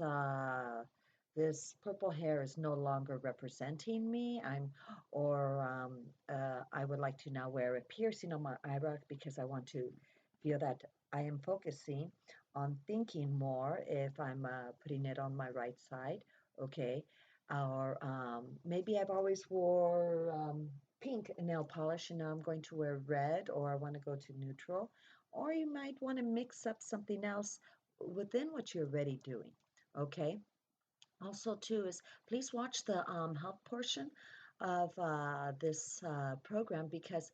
purple hair is no longer representing me. I would like to now wear a piercing on my eyebrow because I want to feel that I am focusing on thinking more if I'm putting it on my right side, okay? Or maybe I've always wore pink nail polish and now I'm going to wear red, or I want to go to neutral. Or you might want to mix up something else within what you're already doing, okay? Also, too, is please watch the health portion of this program because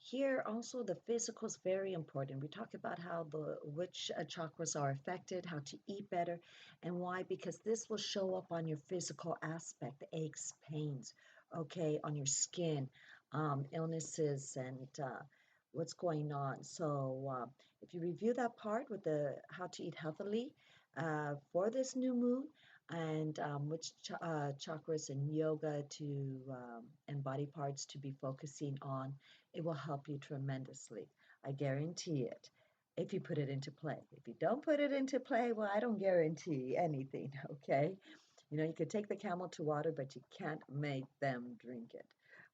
here also the physical is very important. We talk about how which chakras are affected, how to eat better, and why. Because this will show up on your physical aspect, the aches, pains, okay, on your skin, illnesses, and what's going on. So if you review that part with the how to eat healthily for this new moon and which chakras and yoga to and body parts to be focusing on, it will help you tremendously. I guarantee it. If you put it into play. If you don't put it into play, well, I don't guarantee anything, okay? You know, you could take the camel to water, but you can't make them drink it.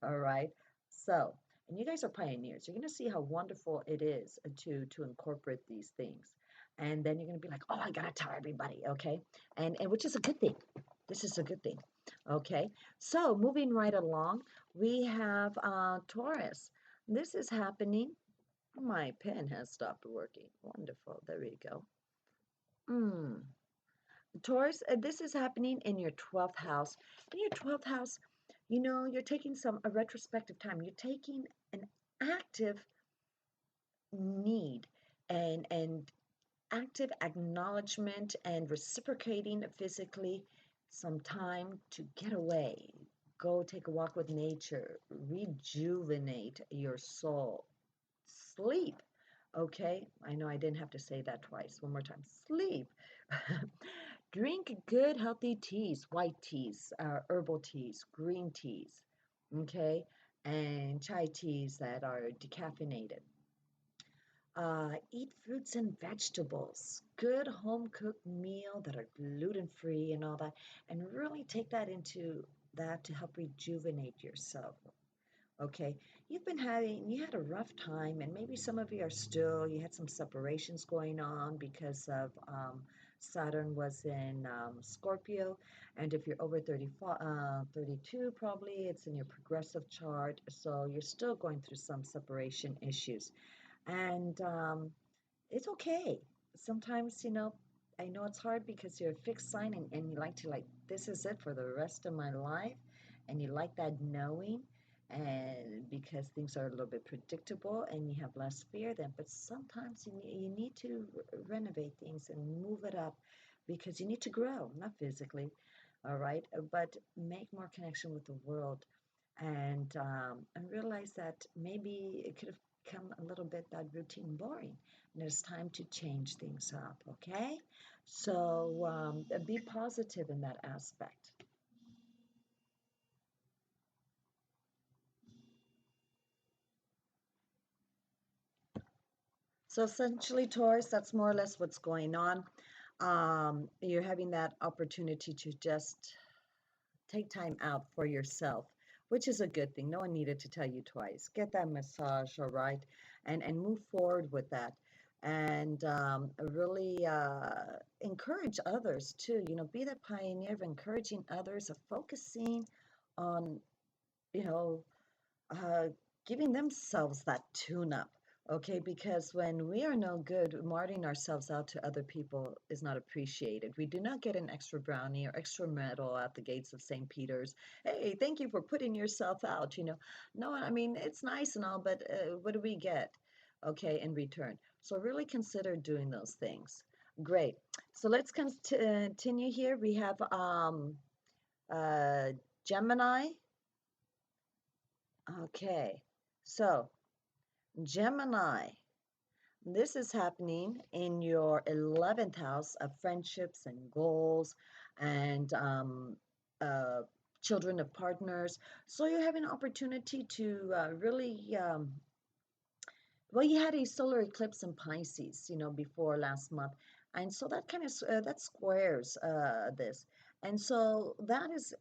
All right. So, and you guys are pioneers. You're going to see how wonderful it is to incorporate these things. And then you're going to be like, oh, I got to tell everybody. Okay. And which is a good thing. This is a good thing. Okay. So, moving right along, we have Taurus. This is happening. My pen has stopped working. Wonderful. There we go. Mm. Taurus, this is happening in your 12th house. In your 12th house, you know, you're taking a retrospective time. You're taking an active need and active acknowledgement and reciprocating physically some time to get away. Go take a walk with nature, rejuvenate your soul, sleep. Okay, I know I didn't have to say that twice. One more time. Sleep. Drink good, healthy teas, white teas, herbal teas, green teas, okay, and chai teas that are decaffeinated. Eat fruits and vegetables, good home cooked meal that are gluten free and all that, and really take that into that to help rejuvenate yourself. Okay, you had a rough time, and maybe some of you are still, you had some separations going on because of Saturn was in Scorpio, and if you're over 32, probably it's in your progressive chart, so you're still going through some separation issues. And it's okay. Sometimes, you know, I know it's hard because you're a fixed sign and you like to like, this is it for the rest of my life. And you like that knowing and because things are a little bit predictable and you have less fear then. But sometimes you need to renovate things and move it up because you need to grow, not physically, all right, but make more connection with the world and realize that maybe it could have become a little bit that routine boring and it's time to change things up, okay? So be positive in that aspect. So essentially, Taurus, that's more or less what's going on. You're having that opportunity to just take time out for yourself, which is a good thing. No one needed to tell you twice. Get that massage, all right, and move forward with that, and really encourage others too. You know, be the pioneer of encouraging others, of focusing on, you know, uh, giving themselves that tune up. Okay, because when we are no good, martyring ourselves out to other people is not appreciated. We do not get an extra brownie or extra medal at the gates of St. Peter's. Hey, thank you for putting yourself out. You know, no, I mean, it's nice and all, but what do we get? Okay, in return. So really consider doing those things. Great. So let's continue here. We have uh, Gemini. Okay, so Gemini, this is happening in your 11th house of friendships and goals and uh, children of partners. So you have an opportunity to really, well, you had a solar eclipse in Pisces, you know, before last month. And so that kind of that squares this. And so that is,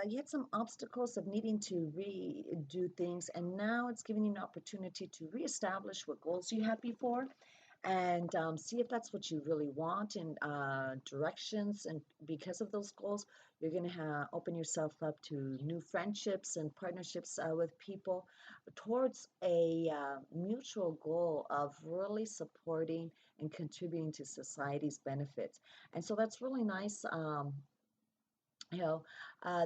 you had some obstacles of needing to redo things, and now it's giving you an opportunity to reestablish what goals you had before and see if that's what you really want in directions. And because of those goals, you're going to open yourself up to new friendships and partnerships with people towards a mutual goal of really supporting and contributing to society's benefits. And so that's really nice. You know,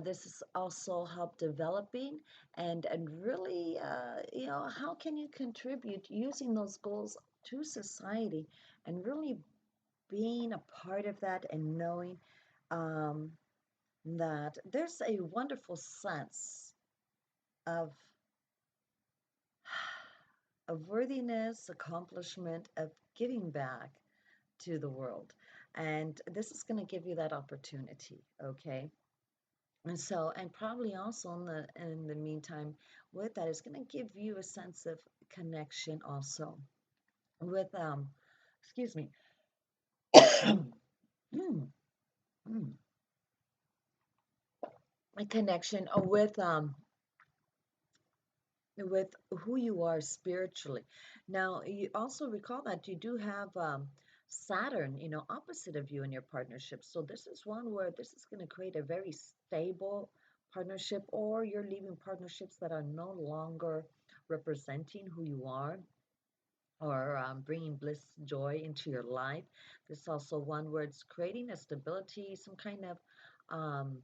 this is also help developing and really, you know, how can you contribute using those goals to society and really being a part of that and knowing um, that there's a wonderful sense of of worthiness, accomplishment, of giving back to the world. And this is going to give you that opportunity, okay? And so, and probably also in the meantime, with that, it's going to give you a sense of connection also with excuse me. a connection with who you are spiritually. Now, you also recall that you do have Saturn, opposite of you in your partnership. So this is one where this is going to create a very stable partnership, or you're leaving partnerships that are no longer representing who you are, or bringing bliss, joy into your life. There's also one where it's creating a stability, some kind of um,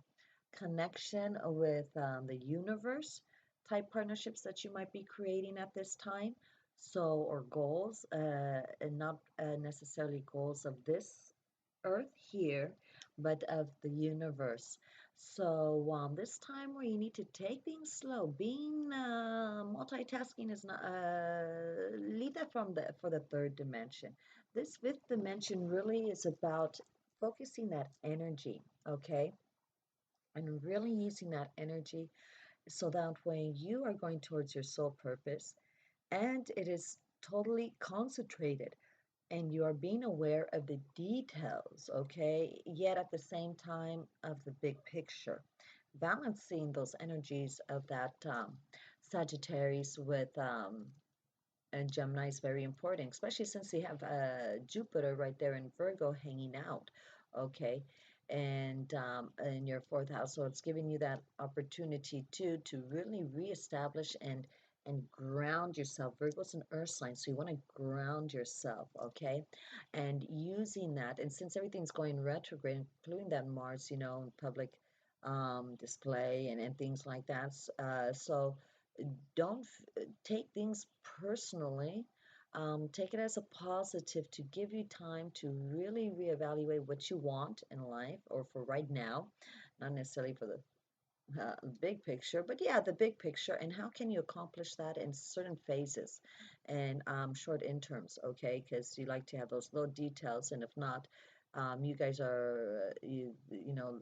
connection with the universe type partnerships that you might be creating at this time. So, or goals, and not necessarily goals of this earth here, but of the universe. So this time where you need to take things slow, being multitasking is not. Leave that for the third dimension. This fifth dimension really is about focusing that energy, okay, and really using that energy so that when you are going towards your soul purpose, and it is totally concentrated and you are being aware of the details, okay, yet at the same time of the big picture, balancing those energies of that Sagittarius with and Gemini is very important, especially since they have Jupiter right there in Virgo hanging out, okay, and in your fourth house. So it's giving you that opportunity too to really reestablish and ground yourself. Virgo's an earth sign, so you want to ground yourself, okay, and using that. And since everything's going retrograde, including that Mars, public display and things like that, so don't take things personally. Take it as a positive to give you time to really reevaluate what you want in life or for right now, not necessarily for the big picture, but yeah, the big picture, and how can you accomplish that in certain phases and short interms, okay? Because you like to have those little details, and if not, you guys are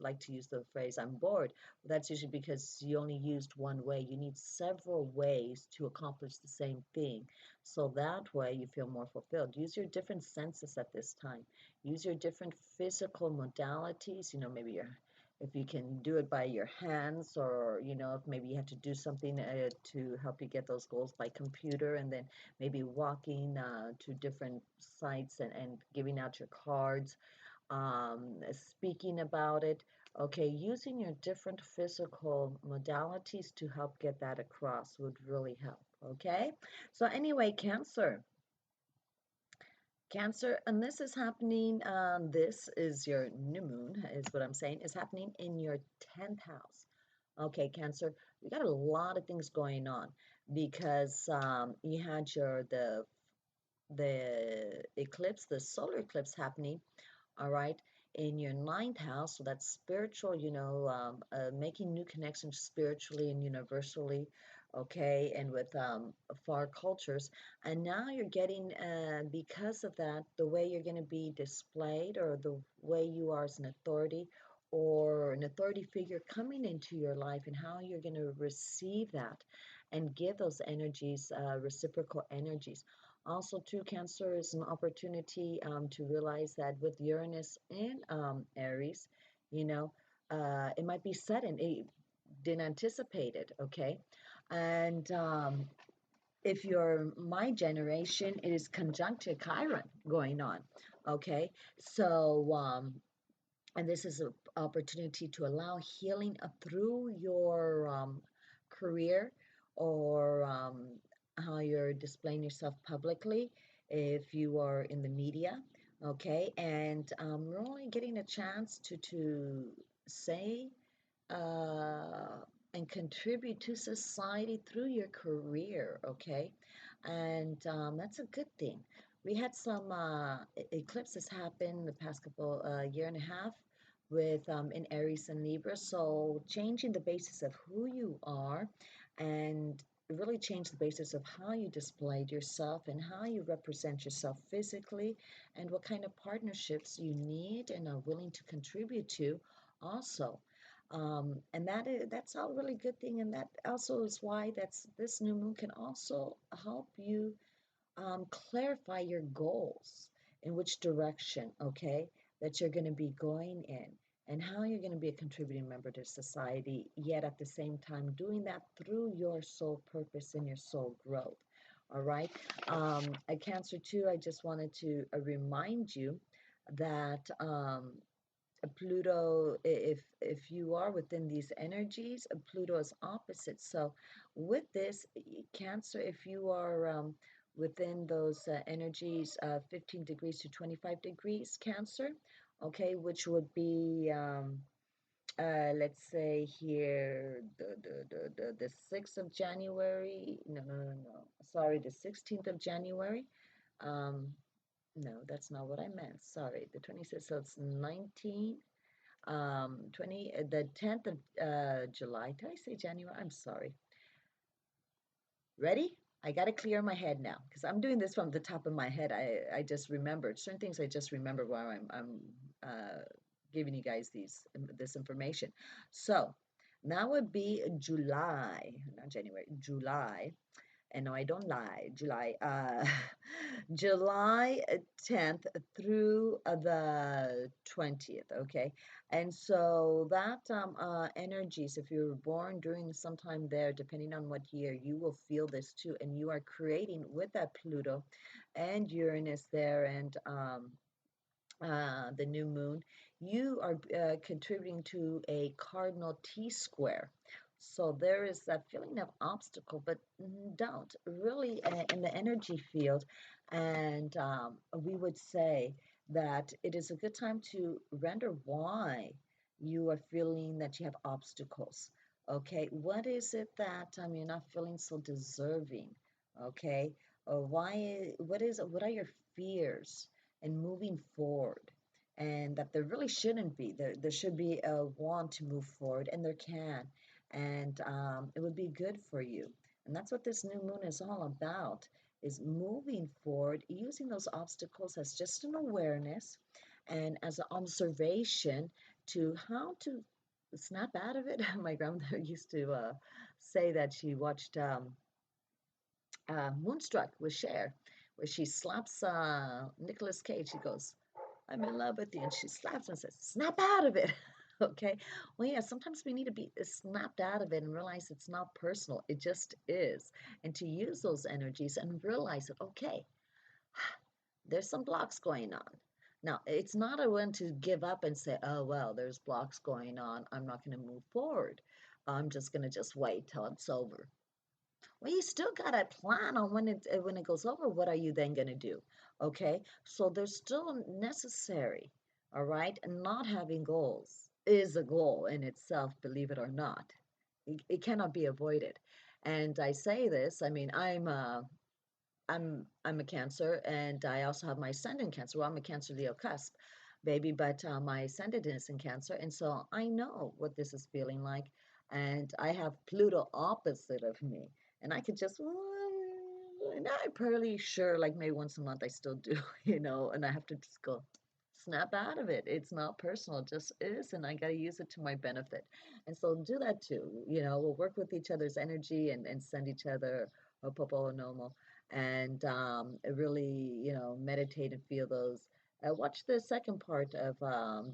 like to use the phrase "I'm bored." Well, that's usually because you only used one way. You need several ways to accomplish the same thing, so that way you feel more fulfilled. Use your different senses at this time. Use your different physical modalities. Maybe your if you can do it by your hands, or if maybe you have to do something to help you get those goals by computer, and then maybe walking to different sites and giving out your cards, speaking about it, okay, using your different physical modalities to help get that across would really help, okay? So anyway, Cancer, and this is happening, this is your new moon, is what I'm saying, is happening in your 10th house. Okay, Cancer, we got a lot of things going on because you had the eclipse, the solar eclipse happening, all right, in your ninth house. So that's spiritual, making new connections spiritually and universally, okay, and with far cultures. And now you're getting, because of that, the way you're going to be displayed, or the way you are as an authority or an authority figure coming into your life, and how you're going to receive that and give those energies, reciprocal energies. Also, too, Cancer is an opportunity to realize that with Uranus in Aries, you know, it might be sudden. It didn't anticipate it, okay? And if you're my generation, it is conjunct to Chiron going on, okay? So, and this is an opportunity to allow healing through your career, or how you're displaying yourself publicly if you are in the media, okay, and really getting a chance to say and contribute to society through your career, okay? And that's a good thing. We had some eclipses happen the past couple year and a half with in Aries and Libra, so changing the basis of who you are and really change the basis of how you displayed yourself and how you represent yourself physically, and what kind of partnerships you need and are willing to contribute to also. And that's all really good thing, and that also is why this new moon can also help you clarify your goals, in which direction, okay, that you're going to be going in, and how you're going to be a contributing member to society, yet at the same time doing that through your soul purpose and your soul growth. All right. At Cancer too, I just wanted to remind you that Pluto, if you are within these energies, Pluto is opposite. So with this Cancer, if you are within those energies, 15 degrees to 25 degrees Cancer, okay, which would be let's say here the 6th of January. No. Sorry, the 16th of January. Um, no, that's not what I meant. Sorry, the 26th. So it's 19. 20, the 10th of July. Did I say January? I'm sorry. Ready? I got to clear my head now because I'm doing this from the top of my head. I just remembered certain things. I just remember while I'm giving you guys this information. So now would be July, not January, July. And no, I don't lie. July, July 10th through the 20th, okay? And so that energies, if you were born during sometime there, depending on what year, you will feel this too. And you are creating with that Pluto and Uranus there and the new moon, you are contributing to a cardinal T square. So there is that feeling of obstacle, but don't really in the energy field. And we would say that it is a good time to render why you are feeling that you have obstacles. Okay, what is it that you're not feeling so deserving? Okay, or why? What are your fears? And moving forward, and that there really shouldn't be there should be a want to move forward, and there can, and it would be good for you. And that's what this new moon is all about, is moving forward, using those obstacles as just an awareness and as an observation to how to snap out of it. My grandmother used to say that she watched Moonstruck with Cher, where she slaps Nicolas Cage. She goes, "I'm in love with you," and she slaps him and says, "Snap out of it." Okay. Well, yeah, sometimes we need to be snapped out of it and realize it's not personal. It just is. And to use those energies and realize that, okay, there's some blocks going on. Now, it's not a one to give up and say, oh, well, there's blocks going on. I'm not going to move forward. I'm just going to just wait till it's over. Well, you still got to plan on when it goes over, what are you then going to do? Okay? So there's still necessary, all right? And not having goals is a goal in itself, believe it or not. It cannot be avoided. And I say this, I mean, I'm a Cancer, and I also have my ascendant Cancer. Well, I'm a Cancer Leo cusp, baby, but my ascendant is in Cancer, and so I know what this is feeling like. And I have Pluto opposite of me, and I could just, and I'm pretty sure, like maybe once a month I still do, and I have to just go snap out of it. It's not personal, it just is, and I got to use it to my benefit. And so do that too. We'll work with each other's energy and send each other a popo nomo and really, meditate and feel those. Watch the second part of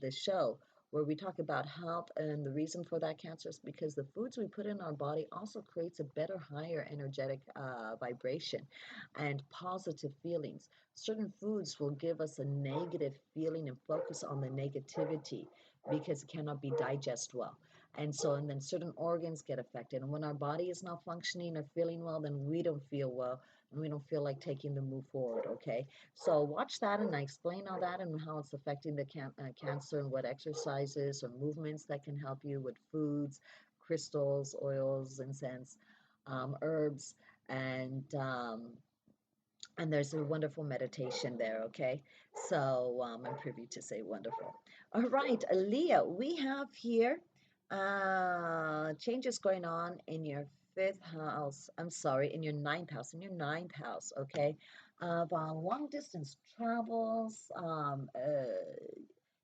the show where we talk about health, and the reason for that, Cancer, is because the foods we put in our body also creates a better, higher energetic vibration and positive feelings. Certain foods will give us a negative feeling and focus on the negativity because it cannot be digested well. And then certain organs get affected. And when our body is not functioning or feeling well, then we don't feel well and we don't feel like taking the move forward, okay? So watch that, and I explain all that and how it's affecting the Cancer, and what exercises or movements that can help you with foods, crystals, oils, incense, herbs, and there's a wonderful meditation there, okay? So I'm privy to say wonderful. All right, Leo, we have here changes going on in your fifth house. I'm sorry, in your ninth house, okay? Of long distance travels,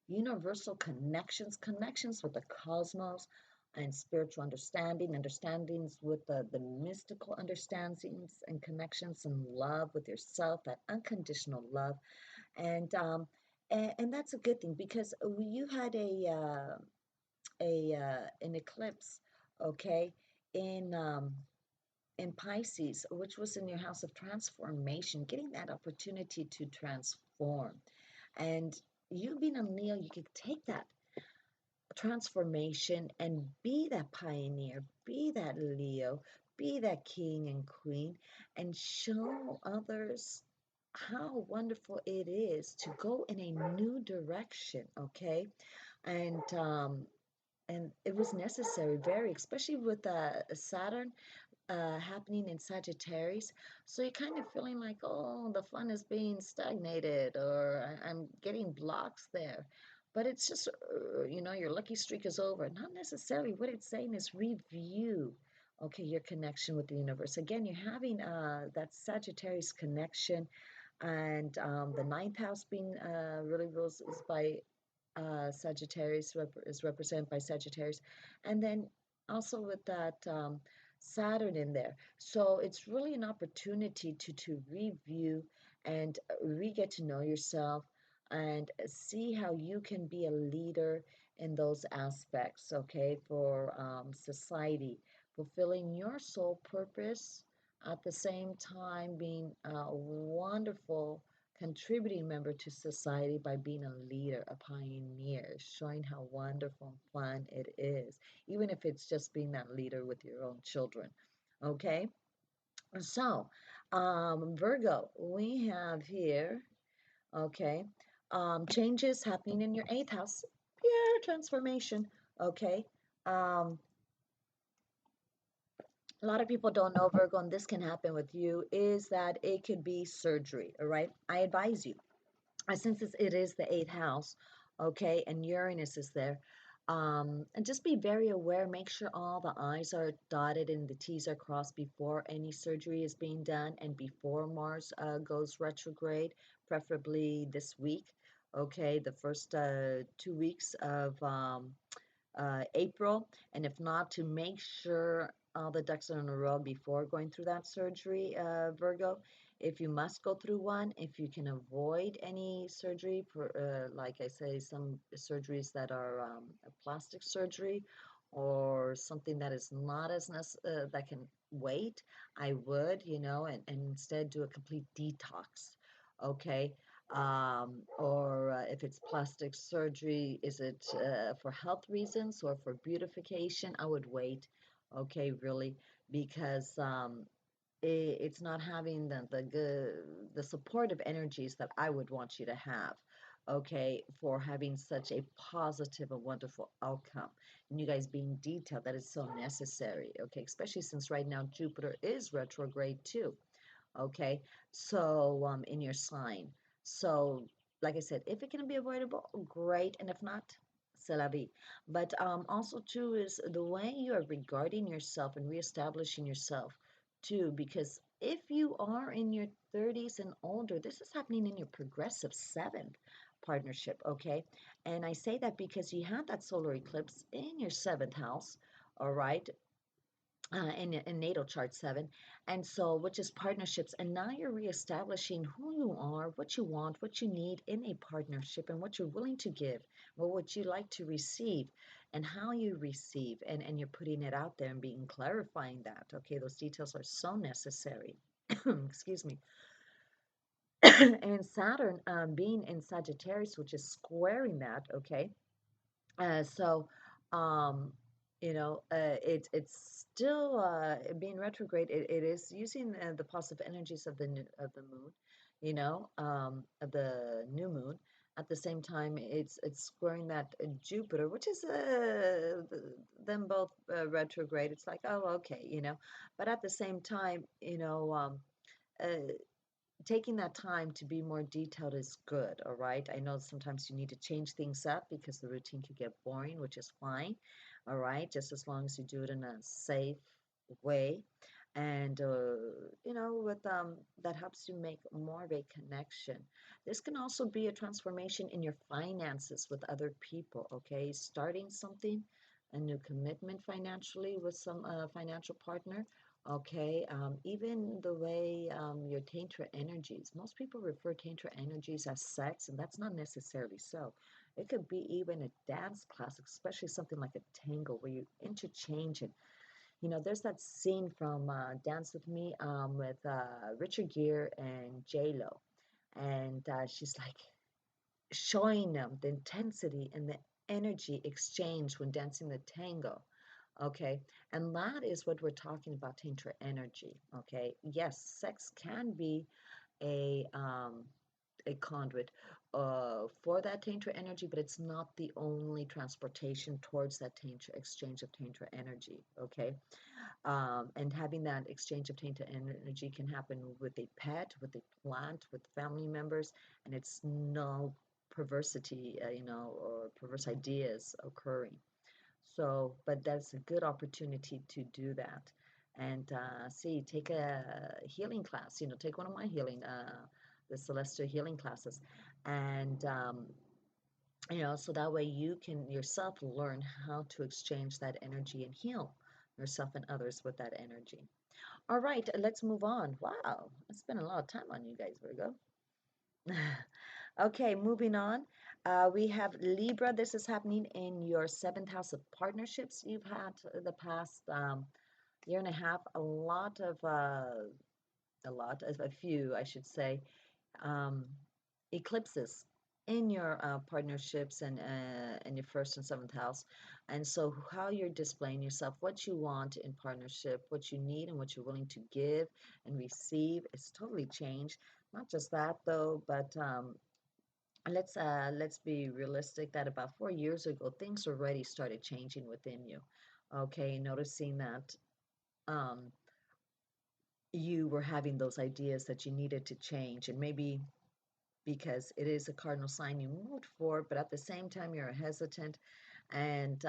universal connections with the cosmos, and spiritual understandings with the mystical understandings and connections, and love with yourself, that unconditional love. And And that's a good thing because you had an eclipse, okay, in in Pisces, which was in your house of transformation, getting that opportunity to transform. And you being a Leo, you could take that transformation and be that pioneer, be that Leo, be that king and queen, and show others how wonderful it is to go in a new direction, okay? And and it was necessary, very, especially with Saturn happening in Sagittarius. So you're kind of feeling like, oh, the fun is being stagnated, or I'm getting blocks there. But it's just, your lucky streak is over. Not necessarily. What it's saying is review, okay, your connection with the universe. Again, you're having that Sagittarius connection, and the ninth house being really rules is by Sagittarius is represented by Sagittarius, and then also with that Saturn in there. So it's really an opportunity to review and re get to know yourself and see how you can be a leader in those aspects, okay, for society, fulfilling your soul purpose at the same time being a wonderful contributing member to society by being a leader, a pioneer, showing how wonderful and fun it is, even if it's just being that leader with your own children. Okay, so Virgo, we have here, okay, changes happening in your eighth house, yeah, transformation. Okay, um, a lot of people don't know Virgo, and this can happen with you, is that it could be surgery. All right, I advise you since it is the eighth house, okay, and Uranus is there, and just be very aware. Make sure all the I's are dotted and the T's are crossed before any surgery is being done and before Mars goes retrograde, preferably this week, okay, the first 2 weeks of April, and if not, to make sure all the ducks are in a row before going through that surgery, Virgo. If you must go through one, if you can avoid any surgery, for, like I say, some surgeries that are a plastic surgery or something that is not as that can wait, I would, and instead do a complete detox. Okay, or if it's plastic surgery, is it for health reasons or for beautification? I would wait, okay, really, because it's not having the supportive energies that I would want you to have, okay, for having such a positive and wonderful outcome. And you guys being detailed, that is so necessary, okay, especially since right now Jupiter is retrograde too. Okay, so in your sign. So, like I said, if it can be avoidable, great, and if not, c'est la vie. But also too is the way you are regarding yourself and reestablishing yourself too, because if you are in your 30s and older, this is happening in your progressive seventh partnership, okay? And I say that because you have that solar eclipse in your seventh house, all right? In natal chart 7, and so which is partnerships, and now you're reestablishing who you are, what you want, what you need in a partnership, and what you're willing to give, or what you like to receive, and how you receive, and you're putting it out there and being clarifying that. Okay, those details are so necessary. Excuse me. And Saturn being in Sagittarius, which is squaring that. Okay, so, um, it's still being retrograde. It is using the positive energies of of the moon, of the new moon. At the same time, it's squaring that Jupiter, which is them both retrograde. It's like, oh, okay, but at the same time, uh, taking that time to be more detailed is good, all right? I know sometimes you need to change things up because the routine could get boring, which is fine, all right? Just as long as you do it in a safe way. And, with that helps you make more of a connection. This can also be a transformation in your finances with other people, okay? Starting something, a new commitment financially with some financial partner, Okay, even the way your tantra energies, most people refer tantra energies as sex, and that's not necessarily so. It could be even a dance class, especially something like a tango where you interchange it. There's that scene from Dance with Me with Richard Gere and J Lo, and she's like showing them the intensity and the energy exchange when dancing the tango. Okay, and that is what we're talking about, tantra energy. Okay, yes, sex can be a um, a conduit for that tantra energy, but it's not the only transportation towards that tantra exchange of tantra energy. Okay, and having that exchange of tantra energy can happen with a pet, with a plant, with family members, and it's no perversity, or perverse ideas occurring. So, but that's a good opportunity to do that. And see, take a healing class, take one of my healing, the celestial healing classes. And, so that way you can yourself learn how to exchange that energy and heal yourself and others with that energy. All right, let's move on. Wow, I spent a lot of time on you guys, Virgo. Okay, moving on. We have Libra. This is happening in your seventh house of partnerships. You've had the past year and a half a few, I should say, um, eclipses in your partnerships and in your first and seventh house. And so, how you're displaying yourself, what you want in partnership, what you need, and what you're willing to give and receive is totally changed. Not just that though, but let's be realistic that about 4 years ago things already started changing within you. Okay, noticing that um, you were having those ideas that you needed to change, and maybe because it is a cardinal sign you moved for, but at the same time you're hesitant. And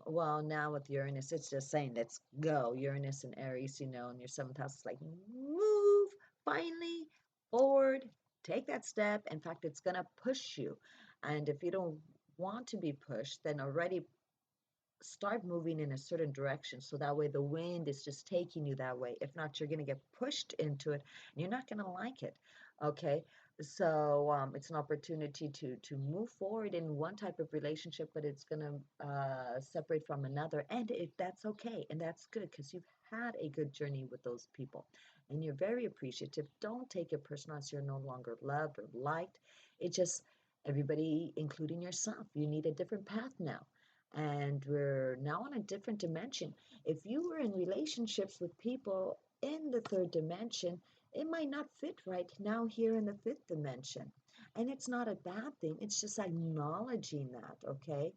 well, now with Uranus, it's just saying, let's go. Uranus and Aries, in your seventh house is like, move finally forward, take that step. In fact, it's going to push you. And if you don't want to be pushed, then already start moving in a certain direction so that way the wind is just taking you that way. If not, you're going to get pushed into it and you're not going to like it. Okay, so it's an opportunity to move forward in one type of relationship, but it's going to separate from another, and that's okay and that's good because you've had a good journey with those people and you're very appreciative. Don't take it personal as you're no longer loved or liked. It just, everybody including yourself, you need a different path now, and we're now on a different dimension. If you were in relationships with people in the third dimension, it might not fit right now here in the fifth dimension. And it's not a bad thing, it's just acknowledging that, okay?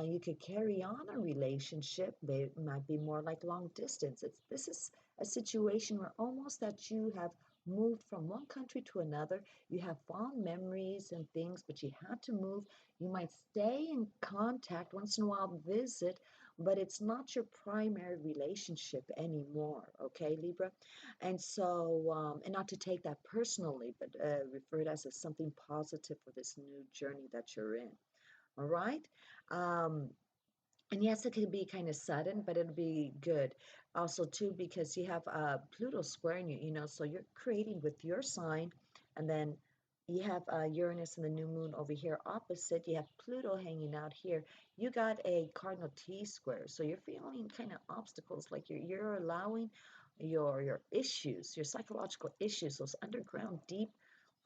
You could carry on a relationship, but it might be more like long distance. This is a situation where almost that you have moved from one country to another. You have fond memories and things, but you had to move. You might stay in contact once in a while, visit, but it's not your primary relationship anymore, okay, Libra? And so, and not to take that personally, but refer it as something positive for this new journey that you're in, all right? Um, and yes, it can be kind of sudden, but it'll be good. Also, too, because you have Pluto squaring you, so you're creating with your sign, and then you have Uranus and the new moon over here opposite. You have Pluto hanging out here. You got a cardinal T square, so you're feeling kind of obstacles, like you're allowing your issues, your psychological issues, those underground deep,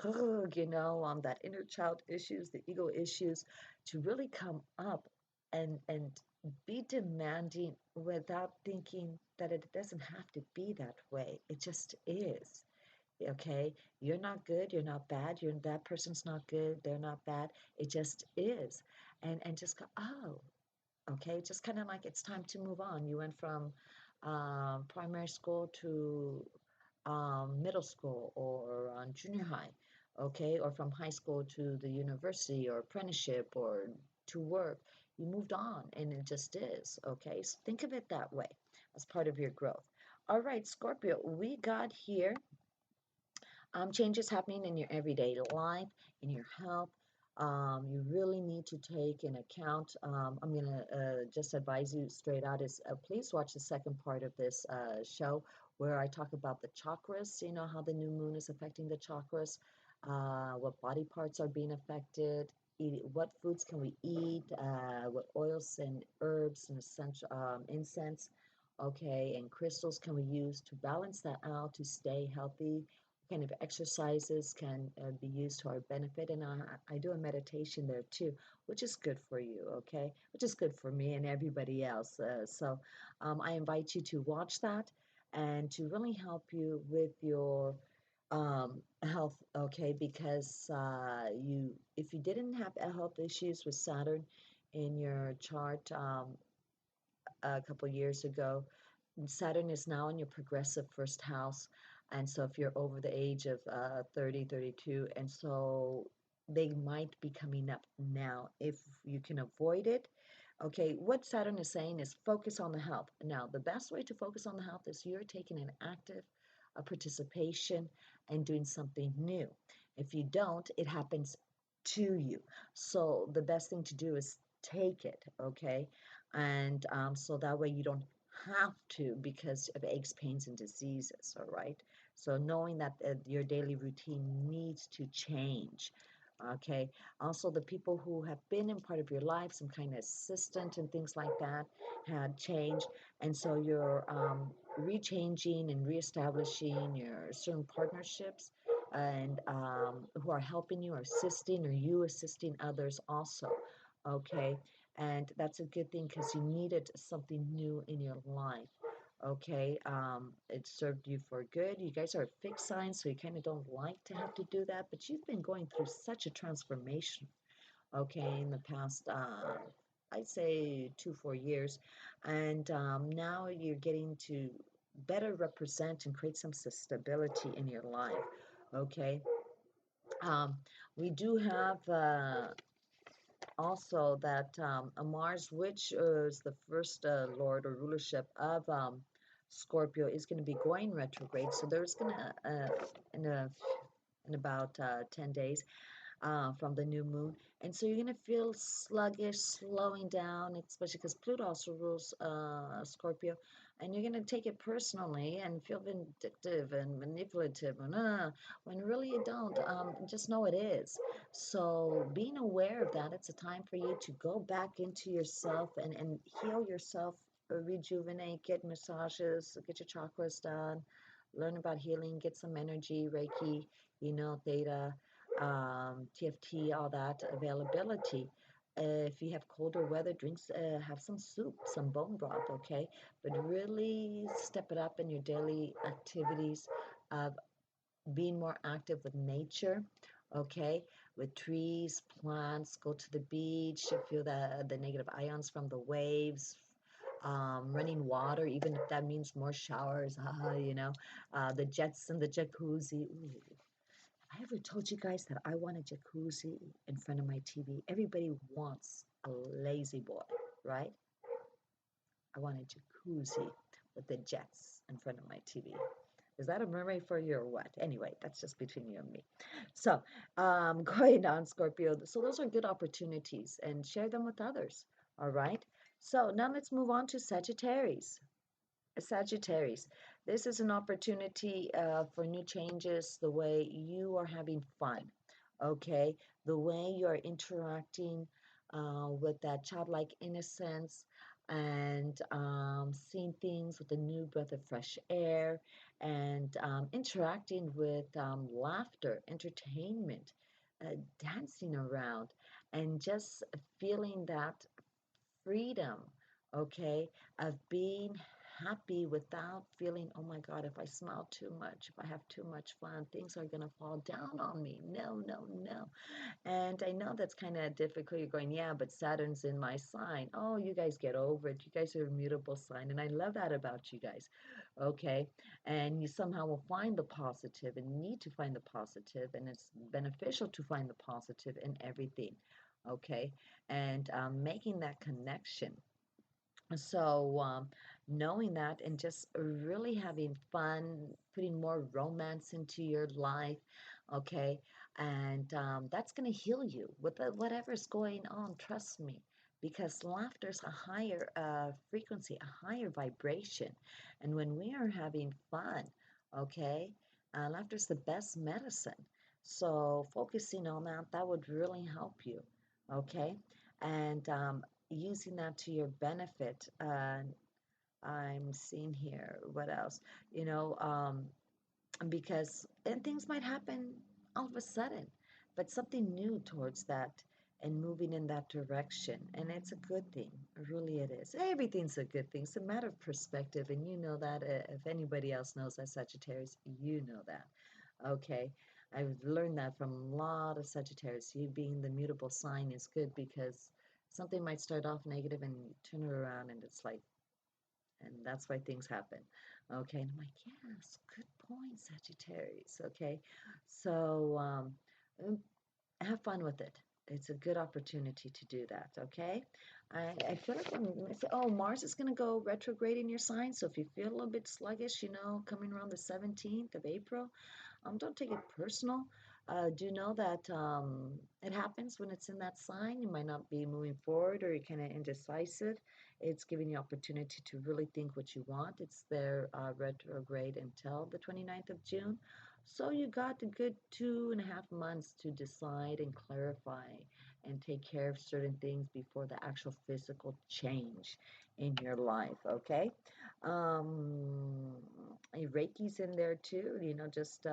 that inner child issues, the ego issues, to really come up and be demanding without thinking that it doesn't have to be that way. It just is. Okay? You're not good, you're not bad, that person's not good, they're not bad. It just is. And just go, oh, okay, just kind of like it's time to move on. You went from primary school to middle school or junior high, okay, or from high school to the university or apprenticeship or to work. You moved on and it just is, okay? So think of it that way as part of your growth. All right, Scorpio, we got here changes happening in your everyday life, in your health. You really need to take in account. I'm going to just advise you straight out is please watch the second part of this show where I talk about the chakras, you know, how the new moon is affecting the chakras, what body parts are being affected, what foods can we eat, what oils and herbs and essential incense, okay, and crystals can we use to balance that out to stay healthy. What kind of exercises can be used to our benefit, and I do a meditation there too, which is good for you, okay, which is good for me and everybody else. So I invite you to watch that and to really help you with your health, okay, because if you didn't have health issues with Saturn in your chart a couple years ago, Saturn is now in your progressive first house. And so if you're over the age of 30, 32, and so they might be coming up now if you can avoid it. Okay, what Saturn is saying is focus on the health. Now, the best way to focus on the health is you're taking an active participation and doing something new. If you don't, it happens to you. So the best thing to do is take it, okay? And so that way you don't have to because of aches, pains, and diseases, all right? So knowing that your daily routine needs to change, okay? Also, the people who have been in part of your life, some kind of assistant and things like that, had changed, and so you're rechanging and reestablishing your certain partnerships, and who are helping you or assisting, or you assisting others also, okay? And that's a good thing because you needed something new in your life. Okay, it served you for good. You guys are fixed signs, so you kind of don't like to have to do that, but you've been going through such a transformation, okay, in the past, I'd say 2, 4 years, and now you're getting to better represent and create some stability in your life, okay. Um, we do have also that a Mars, which is the first lord or rulership of Scorpio, is going to be going retrograde. So there's going to, in about 10 days, from the new moon. And so you're going to feel sluggish, slowing down, especially because Pluto also rules Scorpio. And you're going to take it personally and feel vindictive and manipulative, and, when really you don't. Just know it is. So being aware of that, it's a time for you to go back into yourself and heal yourself, rejuvenate, get massages, get your chakras done, learn about healing, get some energy, Reiki, theta, TFT, all that availability. If you have colder weather, drinks, have some soup, some bone broth, okay? But really step it up in your daily activities of being more active with nature, okay? With trees, plants, go to the beach, feel the negative ions from the waves, running water, even if that means more showers, the jets and the jacuzzi. Ooh, I ever told you guys that I want a jacuzzi in front of my TV? Everybody wants a lazy boy, right? I want a jacuzzi with the jets in front of my TV. Is that a memory for you or what? Anyway, that's just between you and me. So, going on, Scorpio. So those are good opportunities and share them with others. All right. So now let's move on to Sagittarius. Sagittarius, this is an opportunity for new changes, the way you are having fun, okay? The way you are interacting with that childlike innocence and seeing things with a new breath of fresh air and interacting with laughter, entertainment, dancing around, and just feeling that freedom, okay, of being happy without feeling, oh my God, if I smile too much, if I have too much fun, things are going to fall down on me. No, no, no. And I know that's kind of difficult. You're going, yeah, but Saturn's in my sign. Oh, you guys get over it. You guys are a mutable sign. And I love that about you guys, okay? And you somehow will find the positive and need to find the positive, and it's beneficial to find the positive in everything, okay? And making that connection. So, knowing that and just really having fun, putting more romance into your life, okay? And that's going to heal you with whatever's going on, trust me, because laughter is a higher frequency, a higher vibration. And when we are having fun, okay, laughter is the best medicine. So focusing on that, that would really help you, okay? And using that to your benefit. I'm seeing here, what else? You know, because and things might happen all of a sudden, but something new towards that and moving in that direction, and it's a good thing. Really, it is. Everything's a good thing. It's a matter of perspective, and you know that. If anybody else knows that, Sagittarius, you know that. Okay, I've learned that from a lot of Sagittarius. You being the mutable sign is good because something might start off negative and you turn it around, and it's like, and that's why things happen. Okay, and I'm like, yes, good point, Sagittarius. Okay, so um, have fun with it. It's a good opportunity to do that. Okay, I feel like when I say, oh, Mars is going to go retrograde in your sign, so if you feel a little bit sluggish, you know, coming around the 17th of April, don't take it personal. Do know that it happens when it's in that sign. You might not be moving forward or you're kind of indecisive. It's giving you opportunity to really think what you want. It's their retrograde until the 29th of June. So you got a good 2.5 months to decide and clarify and take care of certain things before the actual physical change in your life, okay? Um, Reiki's in there too, you know, just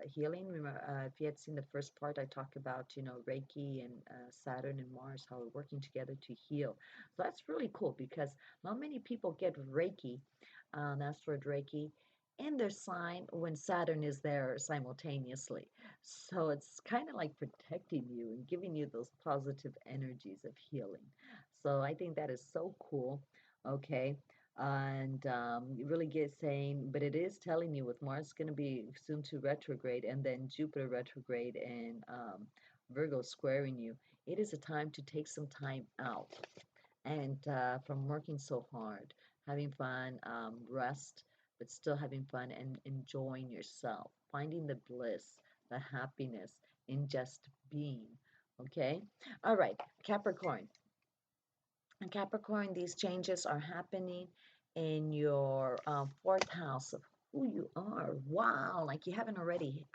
healing. Remember, if you had seen the first part, I talked about, you know, Reiki and Saturn and Mars, how we're working together to heal. So that's really cool because not many people get Reiki, asteroid Reiki, in their sign when Saturn is there simultaneously. So it's kind of like protecting you and giving you those positive energies of healing. So I think that is so cool. Okay. And you really get saying, but it is telling you with Mars going to be soon to retrograde and then Jupiter retrograde and Virgo squaring you, it is a time to take some time out and from working so hard, having fun, rest, but still having fun and enjoying yourself, finding the bliss, the happiness in just being. Okay? All right, Capricorn. And Capricorn, these changes are happening in your fourth house of who you are. Wow, like you haven't already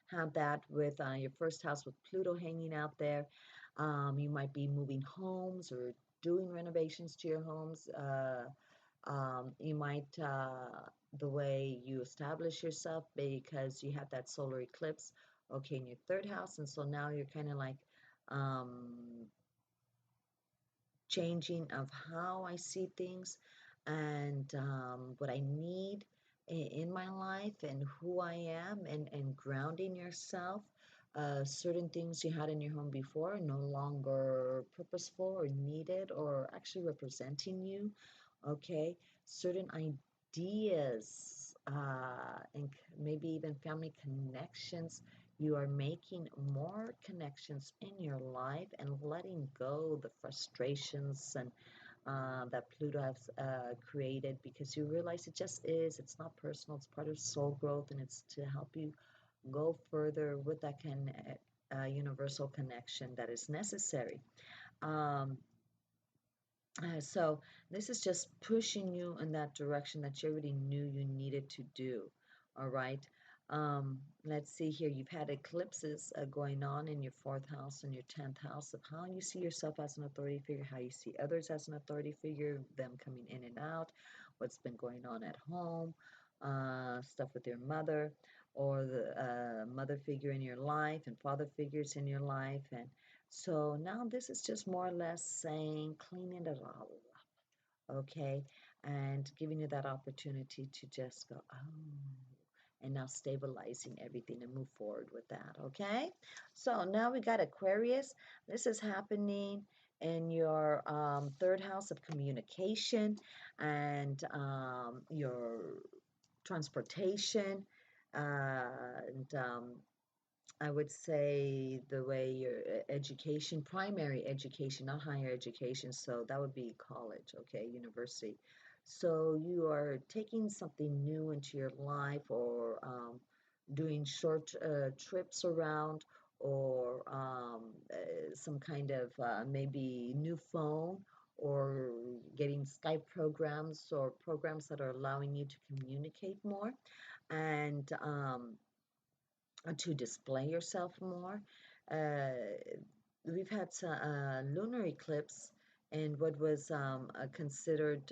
had that with your first house with Pluto hanging out there. You might be moving homes or doing renovations to your homes. You might, the way you establish yourself, because you have that solar eclipse, okay, in your third house. And so now you're kind of like, um, changing of how I see things and what I need in my life and who I am and grounding yourself. Certain things you had in your home before are no longer purposeful or needed or actually representing you. Okay, certain ideas and maybe even family connections, you are making more connections in your life and letting go the frustrations and that Pluto has created, because you realize it just is. It's not personal. It's part of soul growth, and it's to help you go further with that universal connection that is necessary. Um, so this is just pushing you in that direction that you already knew you needed to do. All right. Let's see here. You've had eclipses going on in your fourth house and your 10th house of how you see yourself as an authority figure, how you see others as an authority figure, them coming in and out, what's been going on at home, stuff with your mother or the mother figure in your life and father figures in your life. And so now this is just more or less saying cleaning it all up, okay? And giving you that opportunity to just go, oh, and now stabilizing everything and move forward with that, okay? So now we got Aquarius. This is happening in your third house of communication and your transportation and I would say the way your education, primary education, not higher education, so that would be college, okay, university. So you are taking something new into your life or doing short trips around or some kind of maybe new phone, or getting Skype programs or programs that are allowing you to communicate more and to display yourself more. Uh, we've had some lunar eclipse in what was considered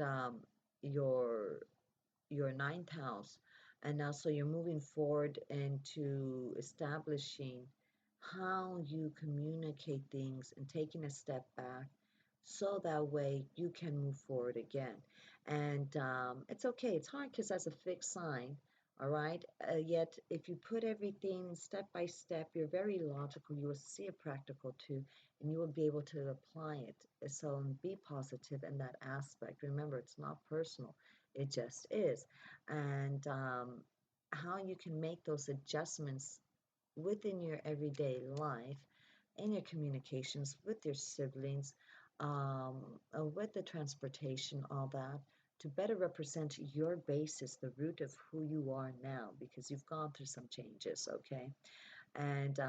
your your ninth house, and now so you're moving forward into establishing how you communicate things and taking a step back so that way you can move forward again. And it's okay, it's hard because that's a fixed sign, all right? Yet if you put everything step by step, you're very logical, you will see it practical too, and you will be able to apply it. So be positive in that aspect. Remember, it's not personal, it just is. And how you can make those adjustments within your everyday life, in your communications with your siblings, um, with the transportation, all that, to better represent your basis, the root of who you are now, because you've gone through some changes, okay? And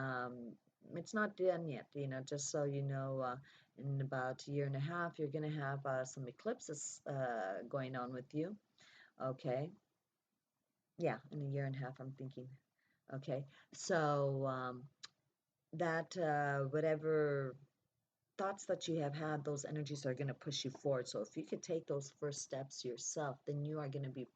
it's not done yet, just so you know, in about a year and a half, you're going to have some eclipses going on with you, okay? Yeah, in a year and a half, I'm thinking, okay? So, that whatever thoughts that you have had, those energies are going to push you forward. So if you could take those first steps yourself, then you are going to be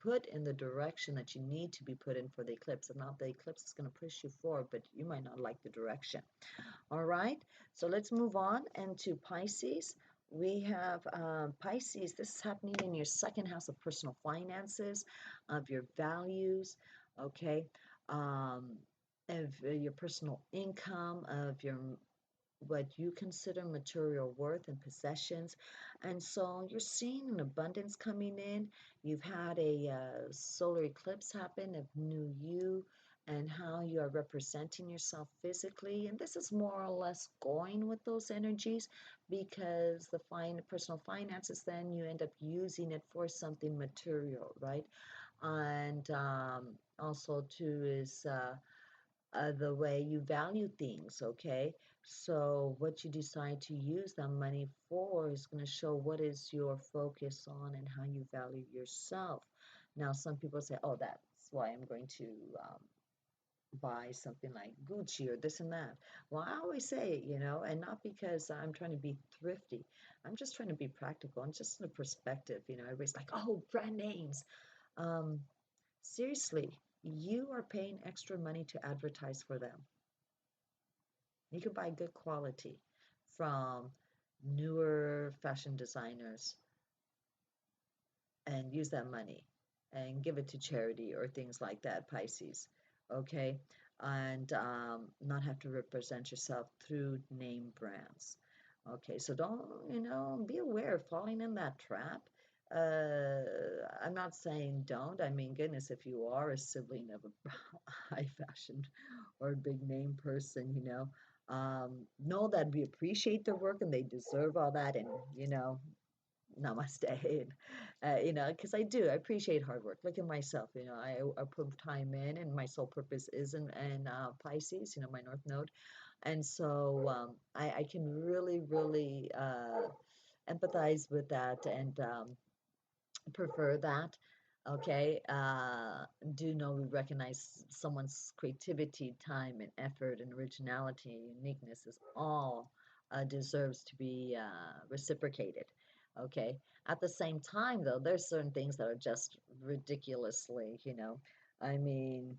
put in the direction that you need to be put in for the eclipse. And not the eclipse is going to push you forward, but you might not like the direction. All right, so let's move on into Pisces. We have Pisces. This is happening in your second house of personal finances, of your values, okay, um, of your personal income, of your what you consider material worth and possessions. And so you're seeing an abundance coming in. You've had a solar eclipse happen of new you and how you are representing yourself physically. And this is more or less going with those energies, because the personal finances, then you end up using it for something material, right? And also too is the way you value things, okay? So what you decide to use that money for is going to show what is your focus on and how you value yourself. Now, some people say, oh, that's why I'm going to buy something like Gucci or this and that. Well, I always say, and not because I'm trying to be thrifty. I'm just trying to be practical and just in a perspective. Everybody's like, oh, brand names. Um, Seriously, you are paying extra money to advertise for them. You can buy good quality from newer fashion designers and use that money and give it to charity or things like that, Pisces. Okay? And not have to represent yourself through name brands. Okay, so don't, be aware of falling in that trap. I'm not saying don't. I mean, goodness, if you are a sibling of a high fashion or a big name person, know that we appreciate their work and they deserve all that. And, namaste. Because I appreciate hard work. Look at myself, I put time in, and my sole purpose is in Pisces, my North Node. And so I can really, really empathize with that and prefer that. Okay, do know we recognize someone's creativity, time, and effort, and originality, and uniqueness is all deserves to be reciprocated. Okay, at the same time, though, there's certain things that are just ridiculously, I mean,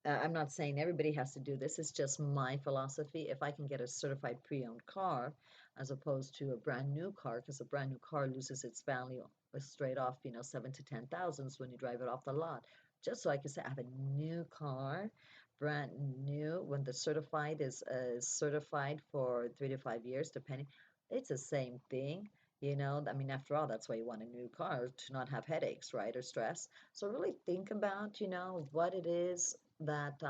I'm not saying everybody has to do this. It's just my philosophy. If I can get a certified pre-owned car as opposed to a brand new car, because a brand new car loses its value straight off, 7 to 10 thousands when you drive it off the lot. Just so I can say I have a new car, brand new. When the certified is certified for 3 to 5 years, depending, it's the same thing. I mean, after all, that's why you want a new car, to not have headaches, right, or stress. So really think about, what it is that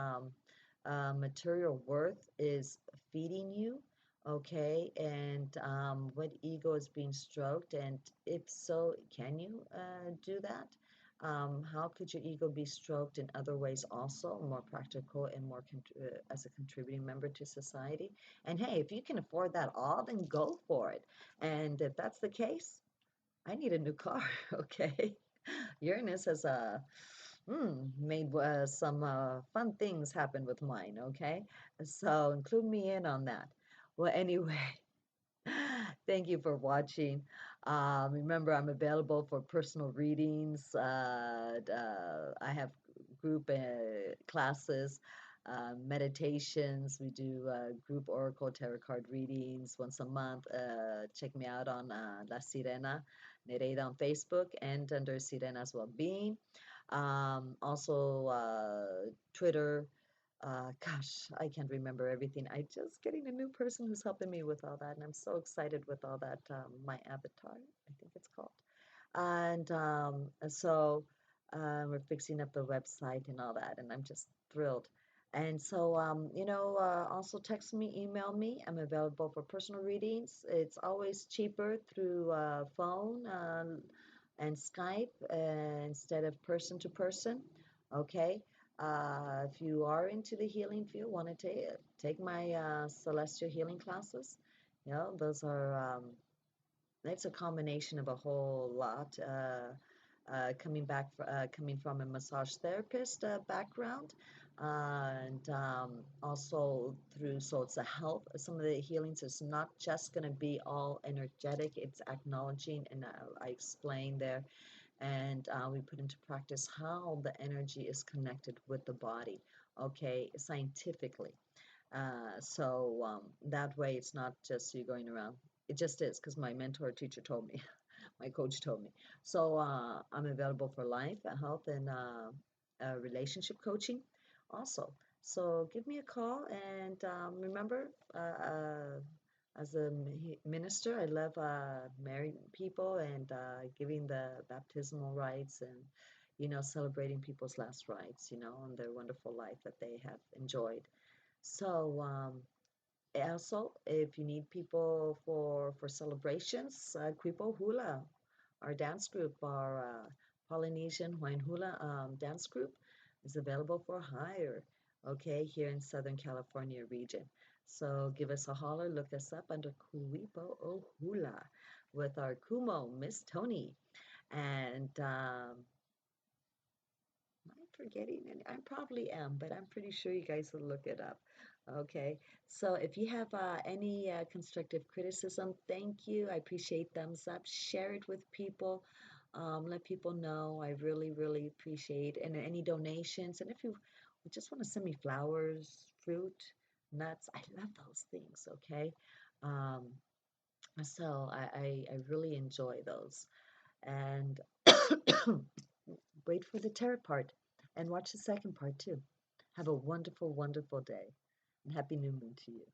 material worth is feeding you, okay, and what ego is being stroked, and if so, can you do that? How could your ego be stroked in other ways also, more practical and more as a contributing member to society? And hey, if you can afford that all, then go for it. And if that's the case, I need a new car, okay? Uranus has made some fun things happen with mine, okay? So include me in on that. Well, anyway, thank you for watching. Remember, I'm available for personal readings. I have group classes, meditations. We do group oracle tarot card readings once a month. Check me out on La Sirena, Nereida on Facebook, and under Sirena's Well-Being. Also, Twitter. Gosh, I can't remember everything. I just getting a new person who's helping me with all that, and I'm so excited with all that. My avatar, I think it's called, and so we're fixing up the website and all that, and I'm just thrilled. And so, also text me, email me. I'm available for personal readings. It's always cheaper through phone and Skype instead of person to person. Okay. If you are into the healing field, want to take my celestial healing classes, those are it's a combination of a whole lot. Coming from a massage therapist background, and also through, so it's a health. Some of the healings is not just going to be all energetic. It's acknowledging, and I explain there, and we put into practice how the energy is connected with the body, okay, scientifically. That way it's not just you going around. It just is because my mentor teacher told me, my coach told me. So I'm available for life, health, and relationship coaching also. So give me a call, and remember, as a minister, I love marrying people and giving the baptismal rites and, celebrating people's last rites, and their wonderful life that they have enjoyed. So also, if you need people for celebrations, Quipo Hula, our dance group, our Polynesian Hawaiian Hula dance group, is available for hire. Okay, here in Southern California region. So give us a holler. Look us up under Kuipo O Hula with our Kumo, Miss Tony, and I'm forgetting, and I probably am, but I'm pretty sure you guys will look it up. Okay, so if you have any constructive criticism, thank you. I appreciate thumbs up. Share it with people. Let people know. I really, really appreciate, and any donations. And if you just want to send me flowers, fruit, nuts, I love those things. Okay, um, so I really enjoy those. And wait for the tarot part and watch the second part too. Have a wonderful, wonderful day, and happy new moon to you.